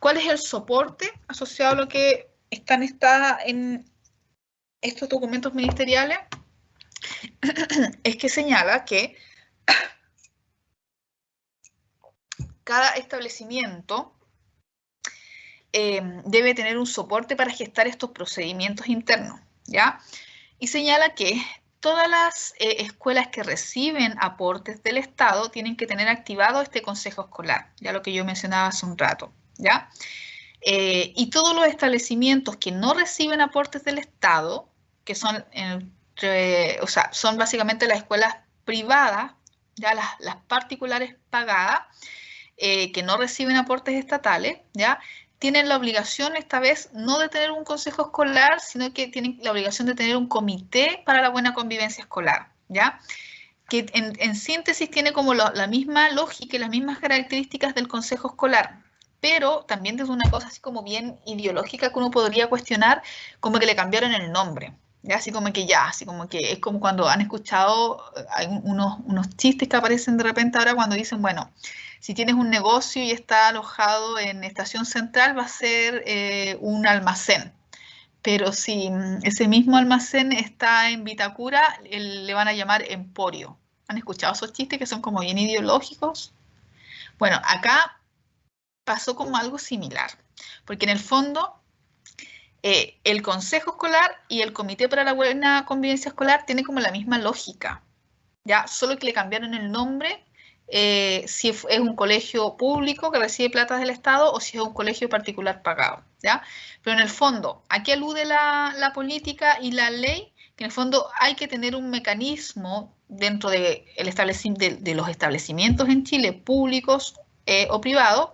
¿Cuál es el soporte asociado a lo que está en estos documentos ministeriales? Es que señala que cada establecimiento debe tener un soporte para gestar estos procedimientos internos, ¿ya? Y señala que todas las escuelas que reciben aportes del Estado tienen que tener activado este consejo escolar, ya lo que yo mencionaba hace un rato, ¿ya? Y todos los establecimientos que no reciben aportes del Estado, que son, son básicamente las escuelas privadas, ya las particulares pagadas, que no reciben aportes estatales, ya tienen la obligación esta vez no de tener un consejo escolar, sino que tienen la obligación de tener un comité para la buena convivencia escolar, ya que en síntesis tiene como la misma lógica y las mismas características del consejo escolar, pero también desde una cosa así como bien ideológica que uno podría cuestionar, como que le cambiaron el nombre. ¿Ya? Así como que es como cuando han escuchado, hay unos chistes que aparecen de repente ahora cuando dicen, bueno, si tienes un negocio y está alojado en Estación Central va a ser un almacén. Pero si ese mismo almacén está en Vitacura, le van a llamar emporio. ¿Han escuchado esos chistes que son como bien ideológicos? Bueno, acá pasó como algo similar, porque en el fondo el consejo escolar y el comité para la buena convivencia escolar tienen como la misma lógica, ¿ya? Solo que le cambiaron el nombre, si es un colegio público que recibe plata del Estado o si es un colegio particular pagado, ¿ya? Pero en el fondo, ¿a qué alude la política y la ley? Que en el fondo hay que tener un mecanismo dentro de los establecimientos en Chile, públicos o privados,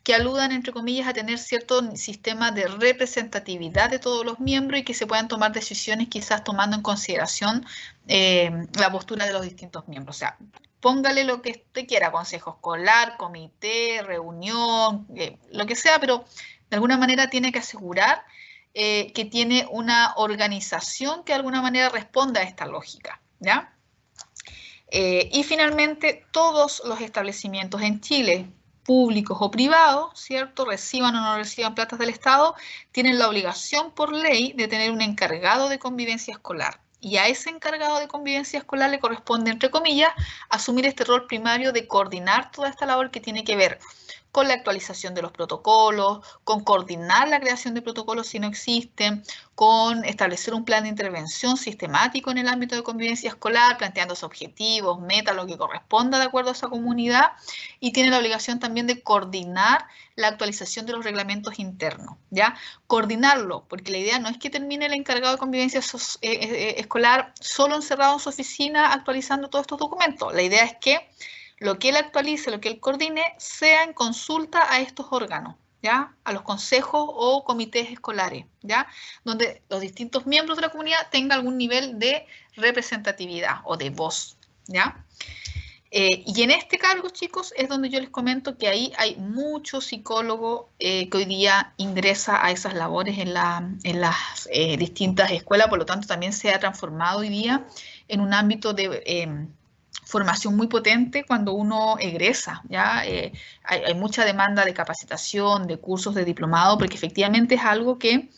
que aludan, entre comillas, a tener cierto sistema de representatividad de todos los miembros y que se puedan tomar decisiones quizás tomando en consideración la postura de los distintos miembros. O sea, póngale lo que usted quiera, consejo escolar, comité, reunión, lo que sea, pero de alguna manera tiene que asegurar que tiene una organización que de alguna manera responda a esta lógica, ¿ya? Y finalmente, todos los establecimientos en Chile, públicos o privados, ¿cierto? Reciban o no reciban platas del Estado, tienen la obligación por ley de tener un encargado de convivencia escolar. Y a ese encargado de convivencia escolar le corresponde, entre comillas, asumir este rol primario de coordinar toda esta labor que tiene que ver con la actualización de los protocolos, con coordinar la creación de protocolos si no existen, con establecer un plan de intervención sistemático en el ámbito de convivencia escolar, planteándose objetivos, metas, lo que corresponda de acuerdo a esa comunidad, y tiene la obligación también de coordinar la actualización de los reglamentos internos, ¿ya? Coordinarlo, porque la idea no es que termine el encargado de convivencia escolar solo encerrado en su oficina actualizando todos estos documentos. La idea es que lo que él actualice, lo que él coordine, sea en consulta a estos órganos, ¿ya? A los consejos o comités escolares, ¿ya? Donde los distintos miembros de la comunidad tengan algún nivel de representatividad o de voz, ¿ya? Y en este cargo, chicos, es donde yo les comento que ahí hay mucho psicólogo que hoy día ingresa a esas labores en las distintas escuelas, por lo tanto también se ha transformado hoy día en un ámbito de formación muy potente cuando uno egresa, ¿ya? Hay mucha demanda de capacitación, de cursos de diplomado, porque efectivamente es algo que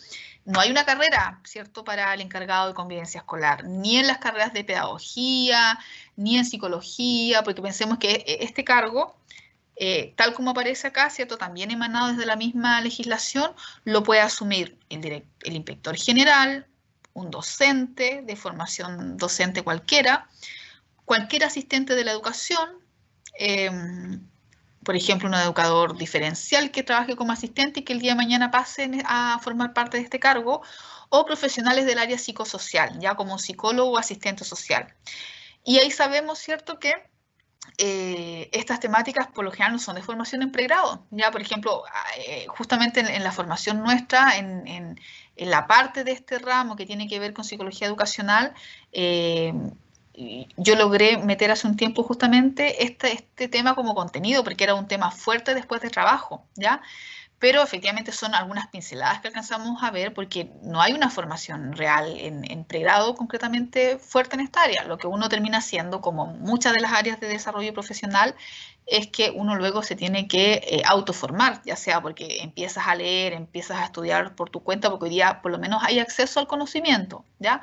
no hay una carrera, ¿cierto?, para el encargado de convivencia escolar, ni en las carreras de pedagogía, ni en psicología, porque pensemos que este cargo, tal como aparece acá, ¿cierto?, también emanado desde la misma legislación, lo puede asumir el inspector general, un docente de formación docente cualquiera, cualquier asistente de la educación, por ejemplo, un educador diferencial que trabaje como asistente y que el día de mañana pase a formar parte de este cargo, o profesionales del área psicosocial, ya como un psicólogo o asistente social. Y ahí sabemos, ¿cierto?, que estas temáticas por lo general no son de formación en pregrado. Ya, por ejemplo, justamente en la formación nuestra, en la parte de este ramo que tiene que ver con psicología educacional, yo logré meter hace un tiempo justamente este tema como contenido, porque era un tema fuerte después de trabajo, ¿ya? Pero efectivamente son algunas pinceladas que alcanzamos a ver porque no hay una formación real en pregrado concretamente fuerte en esta área. Lo que uno termina haciendo, como muchas de las áreas de desarrollo profesional, es que uno luego se tiene que autoformar, ya sea porque empiezas a leer, empiezas a estudiar por tu cuenta, porque hoy día por lo menos hay acceso al conocimiento, ¿ya?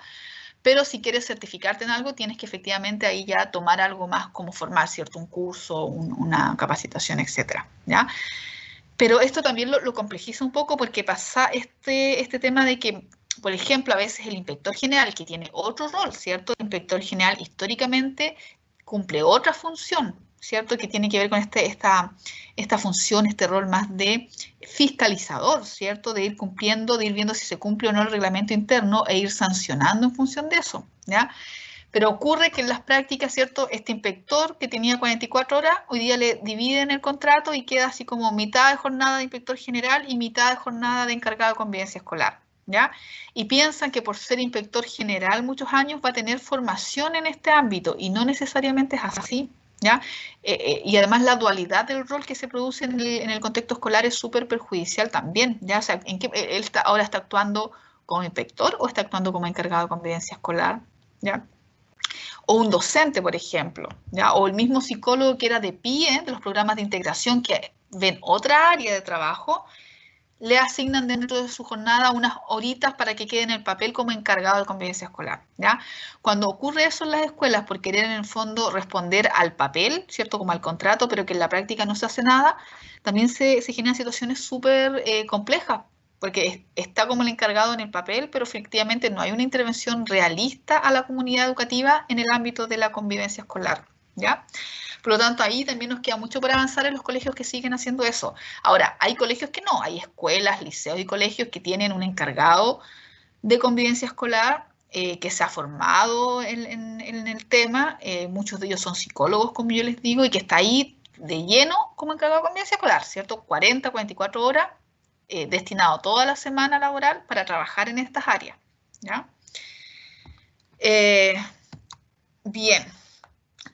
Pero si quieres certificarte en algo, tienes que efectivamente ahí ya tomar algo más como formar, ¿cierto? Un curso, una capacitación, etcétera, ¿ya? Pero esto también lo complejiza un poco porque pasa este tema de que, por ejemplo, a veces el inspector general, que tiene otro rol, ¿cierto? El inspector general históricamente cumple otra función, ¿cierto? Que tiene que ver con esta función, este rol más de fiscalizador, ¿cierto? De ir cumpliendo, de ir viendo si se cumple o no el reglamento interno e ir sancionando en función de eso, ¿ya? Pero ocurre que en las prácticas, ¿cierto? Este inspector que tenía 44 horas, hoy día le dividen el contrato y queda así como mitad de jornada de inspector general y mitad de jornada de encargado de convivencia escolar, ¿ya? Y piensan que por ser inspector general muchos años va a tener formación en este ámbito y no necesariamente es así, ¿ya? Y además la dualidad del rol que se produce en el contexto escolar es súper perjudicial también, ¿ya? O sea, él ahora está actuando como inspector o está actuando como encargado de convivencia escolar, ¿ya? O un docente, por ejemplo, ¿ya? O el mismo psicólogo que era de PIE, de los programas de integración que ven otra área de trabajo, le asignan dentro de su jornada unas horitas para que quede en el papel como encargado de convivencia escolar, ¿ya? Cuando ocurre eso en las escuelas por querer en el fondo responder al papel, ¿cierto? Como al contrato, pero que en la práctica no se hace nada, también se generan situaciones súper complejas, porque está como el encargado en el papel, pero efectivamente no hay una intervención realista a la comunidad educativa en el ámbito de la convivencia escolar, ¿ya? Por lo tanto, ahí también nos queda mucho por avanzar en los colegios que siguen haciendo eso. Ahora, hay colegios que no, hay escuelas, liceos y colegios que tienen un encargado de convivencia escolar que se ha formado en el tema. Muchos de ellos son psicólogos, como yo les digo, y que está ahí de lleno como encargado de convivencia escolar, ¿cierto? 40, 44 horas destinado toda la semana laboral para trabajar en estas áreas, ¿ya? Bien,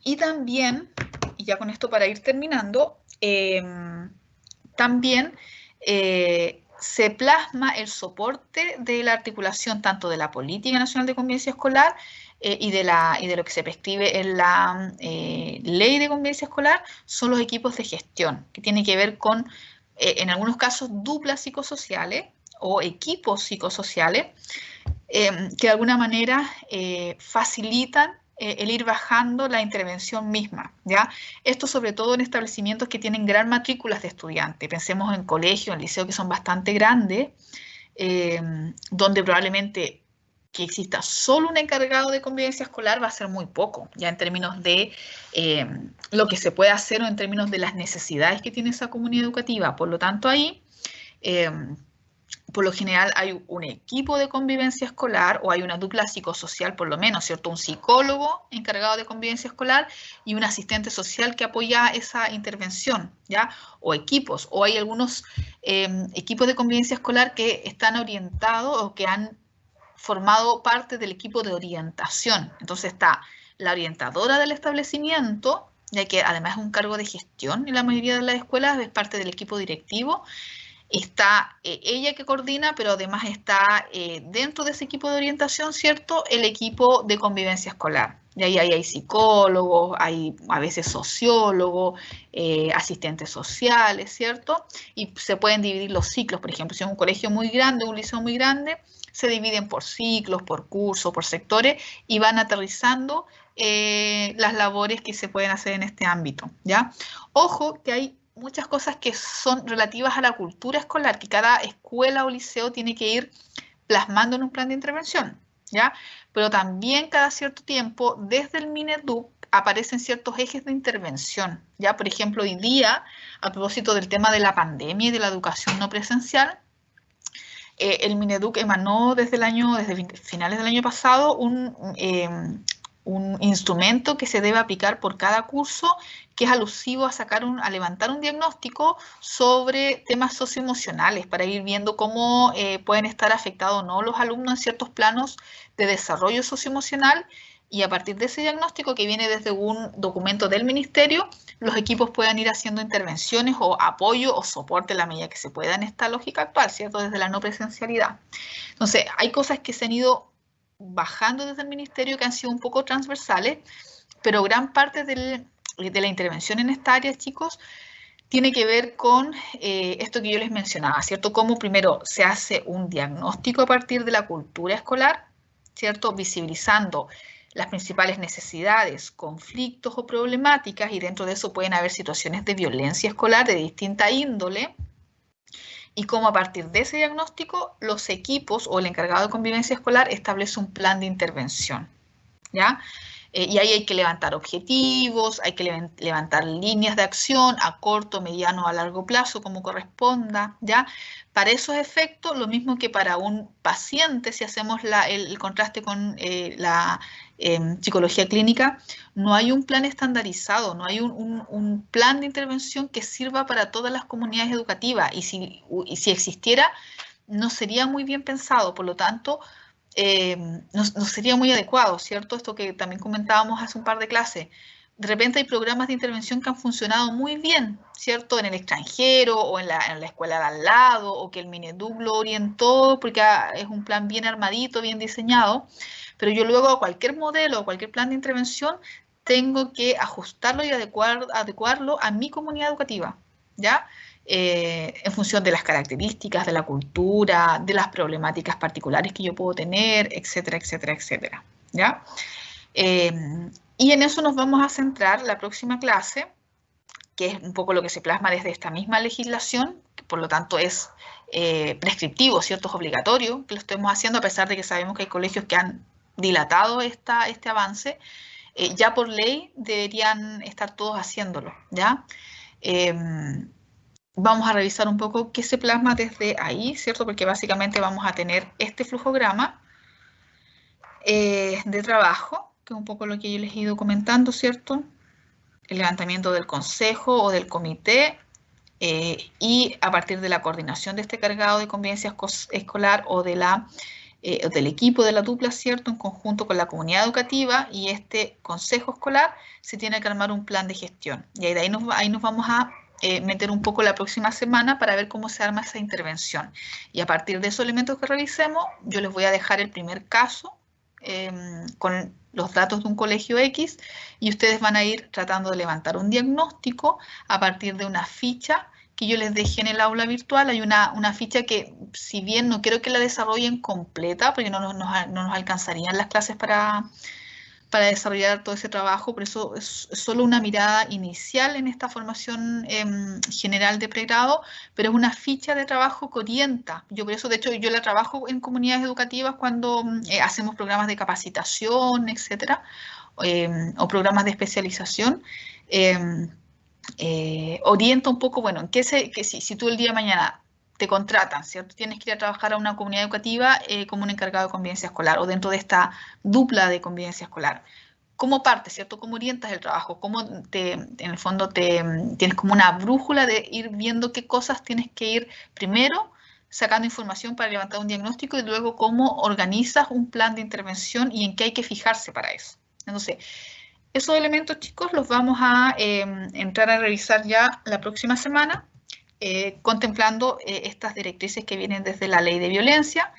y también, y ya con esto para ir terminando, también se plasma el soporte de la articulación tanto de la Política Nacional de Convivencia Escolar y de lo que se prescribe en la Ley de Convivencia Escolar, son los equipos de gestión, que tiene que ver con, en algunos casos, duplas psicosociales o equipos psicosociales, que de alguna manera facilitan el ir bajando la intervención misma, ¿ya? Esto sobre todo en establecimientos que tienen gran matrículas de estudiantes. Pensemos en colegios, en liceos que son bastante grandes, donde probablemente que exista solo un encargado de convivencia escolar va a ser muy poco, ya en términos de lo que se puede hacer o en términos de las necesidades que tiene esa comunidad educativa. Por lo tanto, ahí por lo general hay un equipo de convivencia escolar o hay una dupla psicosocial por lo menos, ¿cierto? Un psicólogo encargado de convivencia escolar y un asistente social que apoya esa intervención, ¿ya? O equipos, o hay algunos equipos de convivencia escolar que están orientados o que han formado parte del equipo de orientación. Entonces está la orientadora del establecimiento, ya que además es un cargo de gestión en la mayoría de las escuelas, es parte del equipo directivo. Está ella que coordina, pero además está dentro de ese equipo de orientación, ¿cierto? El equipo de convivencia escolar. Y ahí hay psicólogos, hay a veces sociólogos, asistentes sociales, ¿cierto? Y se pueden dividir los ciclos, por ejemplo, si es un colegio muy grande, un liceo muy grande, se dividen por ciclos, por cursos, por sectores y van aterrizando las labores que se pueden hacer en este ámbito, ¿ya? Ojo que hay muchas cosas que son relativas a la cultura escolar, que cada escuela o liceo tiene que ir plasmando en un plan de intervención, ¿ya? Pero también cada cierto tiempo, desde el Mineduc, aparecen ciertos ejes de intervención, ¿ya? Por ejemplo, hoy día, a propósito del tema de la pandemia y de la educación no presencial, el Mineduc emanó desde finales del año pasado un instrumento que se debe aplicar por cada curso, que es alusivo a levantar un diagnóstico sobre temas socioemocionales para ir viendo cómo pueden estar afectados o no los alumnos en ciertos planos de desarrollo socioemocional, y a partir de ese diagnóstico que viene desde un documento del ministerio, los equipos puedan ir haciendo intervenciones o apoyo o soporte en la medida que se pueda en esta lógica actual, ¿cierto? Desde la no presencialidad. Entonces, hay cosas que se han ido bajando desde el ministerio que han sido un poco transversales, pero gran parte de la intervención en esta área, chicos, tiene que ver con esto que yo les mencionaba, ¿cierto? Cómo primero se hace un diagnóstico a partir de la cultura escolar, ¿cierto? Visibilizando las principales necesidades, conflictos o problemáticas, y dentro de eso pueden haber situaciones de violencia escolar de distinta índole, y cómo a partir de ese diagnóstico los equipos o el encargado de convivencia escolar establece un plan de intervención, ¿ya? Y ahí hay que levantar objetivos, hay que levantar líneas de acción a corto, mediano, a largo plazo, como corresponda, ¿ya? Para esos efectos, lo mismo que para un paciente, si hacemos el contraste con la psicología clínica, no hay un plan estandarizado, no hay un plan de intervención que sirva para todas las comunidades educativas, y si existiera, no sería muy bien pensado. Por lo tanto, no sería muy adecuado, ¿cierto? Esto que también comentábamos hace un par de clases. De repente hay programas de intervención que han funcionado muy bien, ¿cierto? En el extranjero o en la escuela de al lado, o que el Mineduc lo orientó porque es un plan bien armadito, bien diseñado, pero yo luego a cualquier modelo, a cualquier plan de intervención, tengo que ajustarlo y adecuarlo a mi comunidad educativa, ¿ya? En función de las características, de la cultura, de las problemáticas particulares que yo puedo tener, etcétera, etcétera, etcétera, ¿ya? Y en eso nos vamos a centrar la próxima clase, que es un poco lo que se plasma desde esta misma legislación, que por lo tanto es prescriptivo, ¿cierto? Es obligatorio que lo estemos haciendo, a pesar de que sabemos que hay colegios que han dilatado este avance. Ya por ley deberían estar todos haciéndolo, ¿ya? Vamos a revisar un poco qué se plasma desde ahí, ¿cierto? Porque básicamente vamos a tener este flujograma de trabajo, que es un poco lo que yo les he ido comentando, ¿cierto? El levantamiento del consejo o del comité, y a partir de la coordinación de este cargado de convivencia escolar o del equipo de la dupla, ¿cierto? En conjunto con la comunidad educativa y este consejo escolar, se tiene que armar un plan de gestión. Y ahí nos vamos a meter un poco la próxima semana para ver cómo se arma esa intervención. Y a partir de esos elementos que revisemos, yo les voy a dejar el primer caso con los datos de un colegio X y ustedes van a ir tratando de levantar un diagnóstico a partir de una ficha que yo les dejé en el aula virtual. Hay una ficha que, si bien no quiero que la desarrollen completa, porque no nos alcanzarían las clases para desarrollar todo ese trabajo, por eso es solo una mirada inicial en esta formación general de pregrado, pero es una ficha de trabajo que orienta. Yo por eso, de hecho, yo la trabajo en comunidades educativas cuando hacemos programas de capacitación, etcétera, o programas de especialización. Orienta un poco, bueno, que si tú el día de mañana te contratan, ¿cierto? Tienes que ir a trabajar a una comunidad educativa como un encargado de convivencia escolar o dentro de esta dupla de convivencia escolar. ¿Cómo partes, cierto? ¿Cómo orientas el trabajo? ¿Cómo en el fondo tienes como una brújula de ir viendo qué cosas tienes que ir primero sacando información para levantar un diagnóstico y luego cómo organizas un plan de intervención y en qué hay que fijarse para eso? Entonces, esos elementos, chicos, los vamos a entrar a revisar ya la próxima semana, contemplando estas directrices que vienen desde la ley de violencia.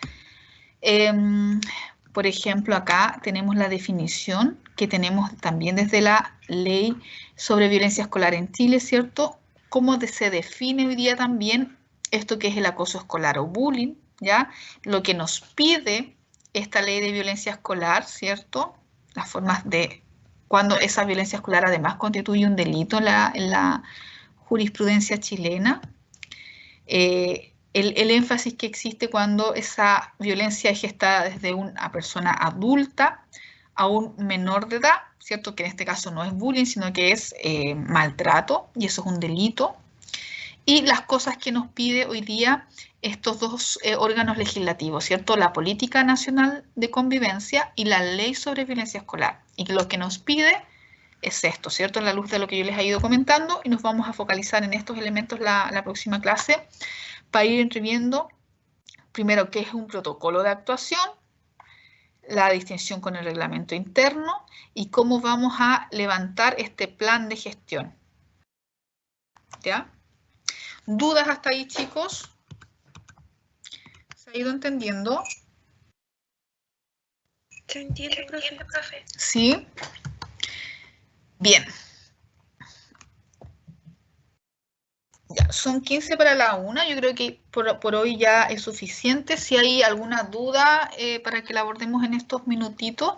Por ejemplo, acá tenemos la definición que tenemos también desde la ley sobre violencia escolar en Chile, ¿cierto? Cómo se define hoy día también esto que es el acoso escolar o bullying, ¿ya? Lo que nos pide esta ley de violencia escolar, ¿cierto? Las formas de cuando esa violencia escolar además constituye un delito en la jurisprudencia chilena. El énfasis que existe cuando esa violencia es gestada desde una persona adulta a un menor de edad, ¿cierto? Que en este caso no es bullying, sino que es maltrato, y eso es un delito. Y las cosas que nos pide hoy día estos dos órganos legislativos, ¿cierto? La Política Nacional de Convivencia y la Ley sobre Violencia Escolar. Y lo que nos pide es esto, ¿cierto? En la luz de lo que yo les he ido comentando, y nos vamos a focalizar en estos elementos la próxima clase para ir viendo primero qué es un protocolo de actuación, la distinción con el reglamento interno y cómo vamos a levantar este plan de gestión. ¿Ya? ¿Dudas hasta ahí, chicos? ¿Se ha ido entendiendo? Se entiende, profe. Sí. Bien. Ya, son 15 para la 1. Yo creo que por hoy ya es suficiente. Si hay alguna duda para que la abordemos en estos minutitos.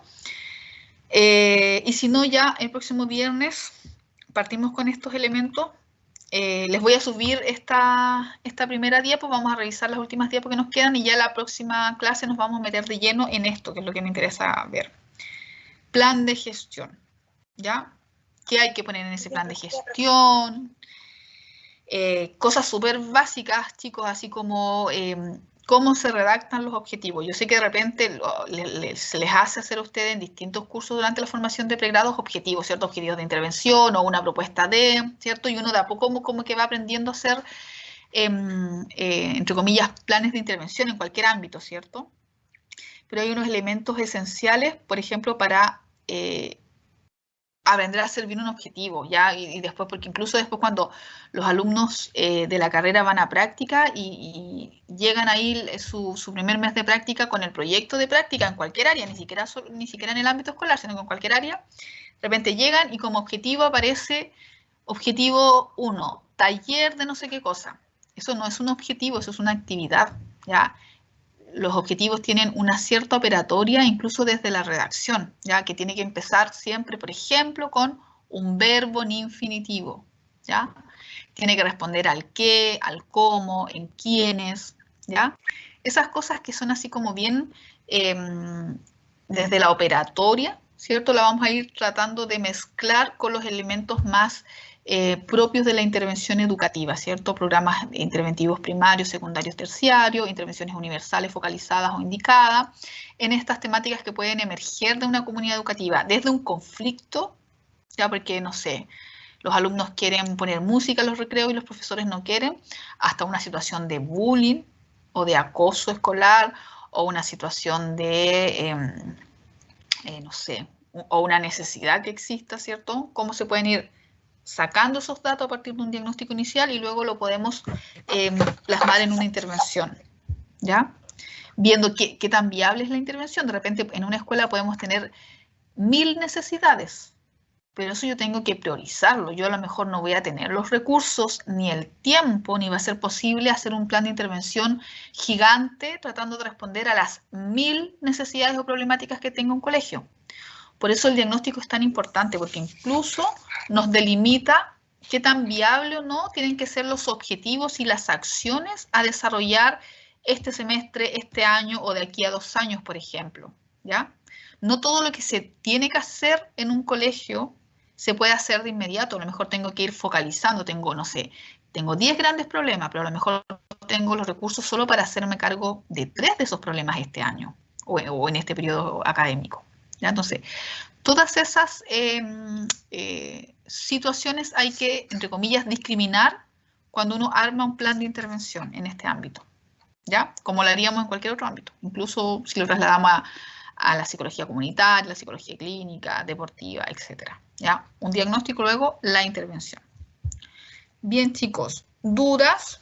Y si no, ya el próximo viernes partimos con estos elementos. Les voy a subir esta primera diapo, vamos a revisar las últimas diapos que nos quedan y ya la próxima clase nos vamos a meter de lleno en esto, que es lo que me interesa ver. Plan de gestión, ¿ya? ¿Qué hay que poner en ese plan de gestión? Cosas súper básicas, chicos, así como cómo se redactan los objetivos. Yo sé que de repente se les hace hacer a ustedes en distintos cursos durante la formación de pregrados objetivos, ¿cierto? Objetivos de intervención o una propuesta de, ¿cierto? Y uno de a poco como que va aprendiendo a hacer, entre comillas, planes de intervención en cualquier ámbito, ¿cierto? Pero hay unos elementos esenciales, por ejemplo, para aprender a hacer bien un objetivo, ¿ya? Y después, porque incluso después cuando los alumnos de la carrera van a práctica y llegan ahí su primer mes de práctica con el proyecto de práctica en cualquier área, ni siquiera en el ámbito escolar, sino en cualquier área, de repente llegan y como objetivo aparece objetivo 1, taller de no sé qué cosa. Eso no es un objetivo, eso es una actividad, ¿ya? Los objetivos tienen una cierta operatoria, incluso desde la redacción, ya que tiene que empezar siempre, por ejemplo, con un verbo en infinitivo, ¿ya? Tiene que responder al qué, al cómo, en quiénes, ¿ya? Esas cosas que son así como bien desde la operatoria, ¿cierto? La vamos a ir tratando de mezclar con los elementos más propios de la intervención educativa, ¿cierto? Programas interventivos primarios, secundarios, terciarios, intervenciones universales focalizadas o indicadas, en estas temáticas que pueden emerger de una comunidad educativa, desde un conflicto, ya porque, no sé, los alumnos quieren poner música en los recreos y los profesores no quieren, hasta una situación de bullying o de acoso escolar o una situación de, no sé, o una necesidad que exista, ¿cierto? ¿Cómo se pueden ir sacando esos datos a partir de un diagnóstico inicial y luego lo podemos plasmar en una intervención, ¿ya? Viendo qué tan viable es la intervención. De repente en una escuela podemos tener 1000 necesidades, pero eso yo tengo que priorizarlo. Yo a lo mejor no voy a tener los recursos, ni el tiempo, ni va a ser posible hacer un plan de intervención gigante tratando de responder a las 1000 necesidades o problemáticas que tenga un colegio. Por eso el diagnóstico es tan importante, porque incluso nos delimita qué tan viable o no tienen que ser los objetivos y las acciones a desarrollar este semestre, este año o de aquí a 2 años, por ejemplo, ¿ya? No todo lo que se tiene que hacer en un colegio se puede hacer de inmediato. A lo mejor tengo que ir focalizando, no sé, tengo 10 grandes problemas, pero a lo mejor tengo los recursos solo para hacerme cargo de 3 de esos problemas este año o en este periodo académico, ¿ya? Entonces, todas esas situaciones hay que, entre comillas, discriminar cuando uno arma un plan de intervención en este ámbito, ¿ya? Como lo haríamos en cualquier otro ámbito, incluso si lo trasladamos a la psicología comunitaria, la psicología clínica, deportiva, etc. ¿Ya? Un diagnóstico, luego la intervención. Bien, chicos, ¿dudas?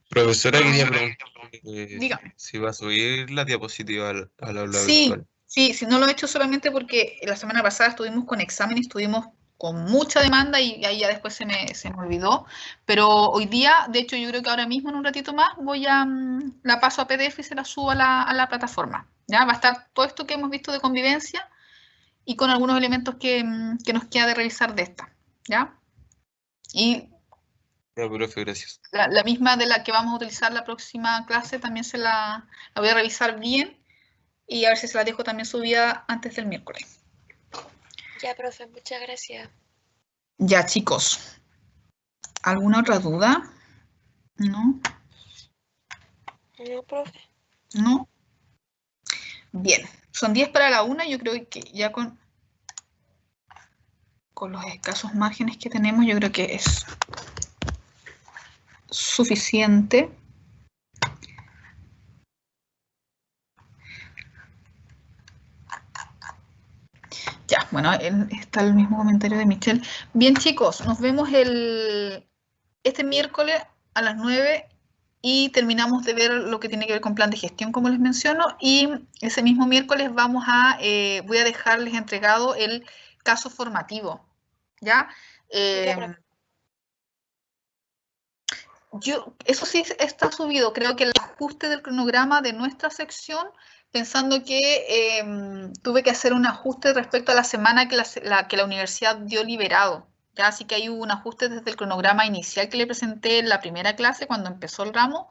Profesora, quería preguntar Dígame. si va a subir la diapositiva al aula Sí, virtual. sí, no lo he hecho solamente porque la semana pasada estuvimos con examen, estuvimos con mucha demanda y ahí ya después se me olvidó, pero hoy día, de hecho yo creo que ahora mismo en un ratito más la paso a PDF y se la subo a la plataforma, ¿ya? Va a estar todo esto que hemos visto de convivencia y con algunos elementos que nos queda de revisar de esta, ¿ya? Y Ya, profe, gracias. la misma de la que vamos a utilizar la próxima clase también la voy a revisar bien y a ver si se la dejo también subida antes del miércoles. Ya, profe, muchas gracias. Ya, chicos. ¿Alguna otra duda? ¿No? No, profe. ¿No? Bien. Son 10 para la 1. Yo creo que ya con los escasos márgenes que tenemos, yo creo que es suficiente. Ya, bueno, está el mismo comentario de Michelle. Bien, chicos, nos vemos este miércoles a las 9 y terminamos de ver lo que tiene que ver con plan de gestión, como les menciono, y ese mismo miércoles voy a dejarles entregado el caso formativo, ¿ya? Eso sí está subido, creo que el ajuste del cronograma de nuestra sección, pensando que tuve que hacer un ajuste respecto a la semana que la universidad dio liberado, ¿ya? Así que hay un ajuste desde el cronograma inicial que le presenté en la primera clase cuando empezó el ramo,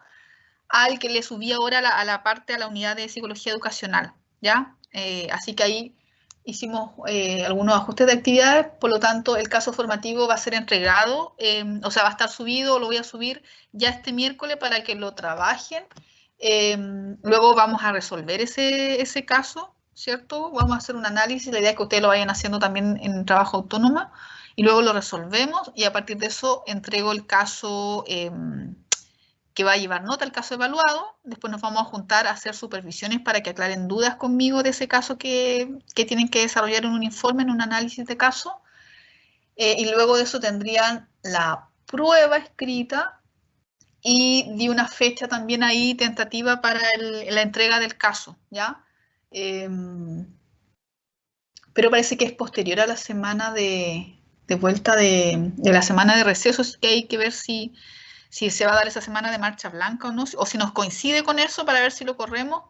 al que le subí ahora a la unidad de psicología educacional, ¿ya? Así que ahí hicimos algunos ajustes de actividades, por lo tanto el caso formativo va a ser entregado, o sea, va a estar subido, lo voy a subir ya este miércoles para que lo trabajen. Luego vamos a resolver ese caso, ¿cierto? Vamos a hacer un análisis, la idea es que ustedes lo vayan haciendo también en trabajo autónomo, y luego lo resolvemos, y a partir de eso entrego el caso que va a llevar nota el caso evaluado. Después nos vamos a juntar a hacer supervisiones para que aclaren dudas conmigo de ese caso que tienen que desarrollar en un informe, en un análisis de caso. Y luego de eso tendrían la prueba escrita y di una fecha también ahí tentativa para la entrega del caso, ¿ya? Pero parece que es posterior a la semana de vuelta de la semana de receso, así que hay que ver si se va a dar esa semana de marcha blanca o no, o si nos coincide con eso para ver si lo corremos.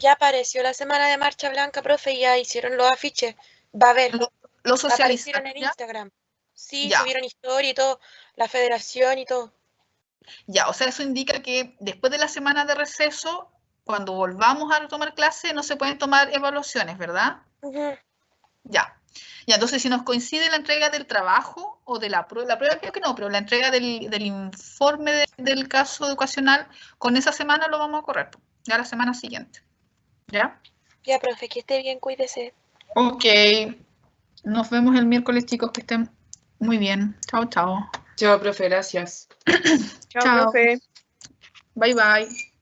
Ya apareció la semana de marcha blanca, profe, ya hicieron los afiches. Va a haber. Lo socializaron, aparecieron en ¿ya? Instagram. Sí, Ya. subieron historia y todo, la federación y todo. Ya, o sea, eso indica que después de la semana de receso, cuando volvamos a retomar clase, no se pueden tomar evaluaciones, ¿verdad? Ya. Ya, entonces si nos coincide la entrega del trabajo o de la prueba creo que no, pero la entrega del informe del caso educacional, con esa semana lo vamos a correr, ya la semana siguiente. ¿Ya? Ya, profe, que esté bien, cuídese. Ok. Nos vemos el miércoles, chicos, que estén muy bien. Chao, chao. Chao, profe, gracias. Chao, profe. Bye, bye.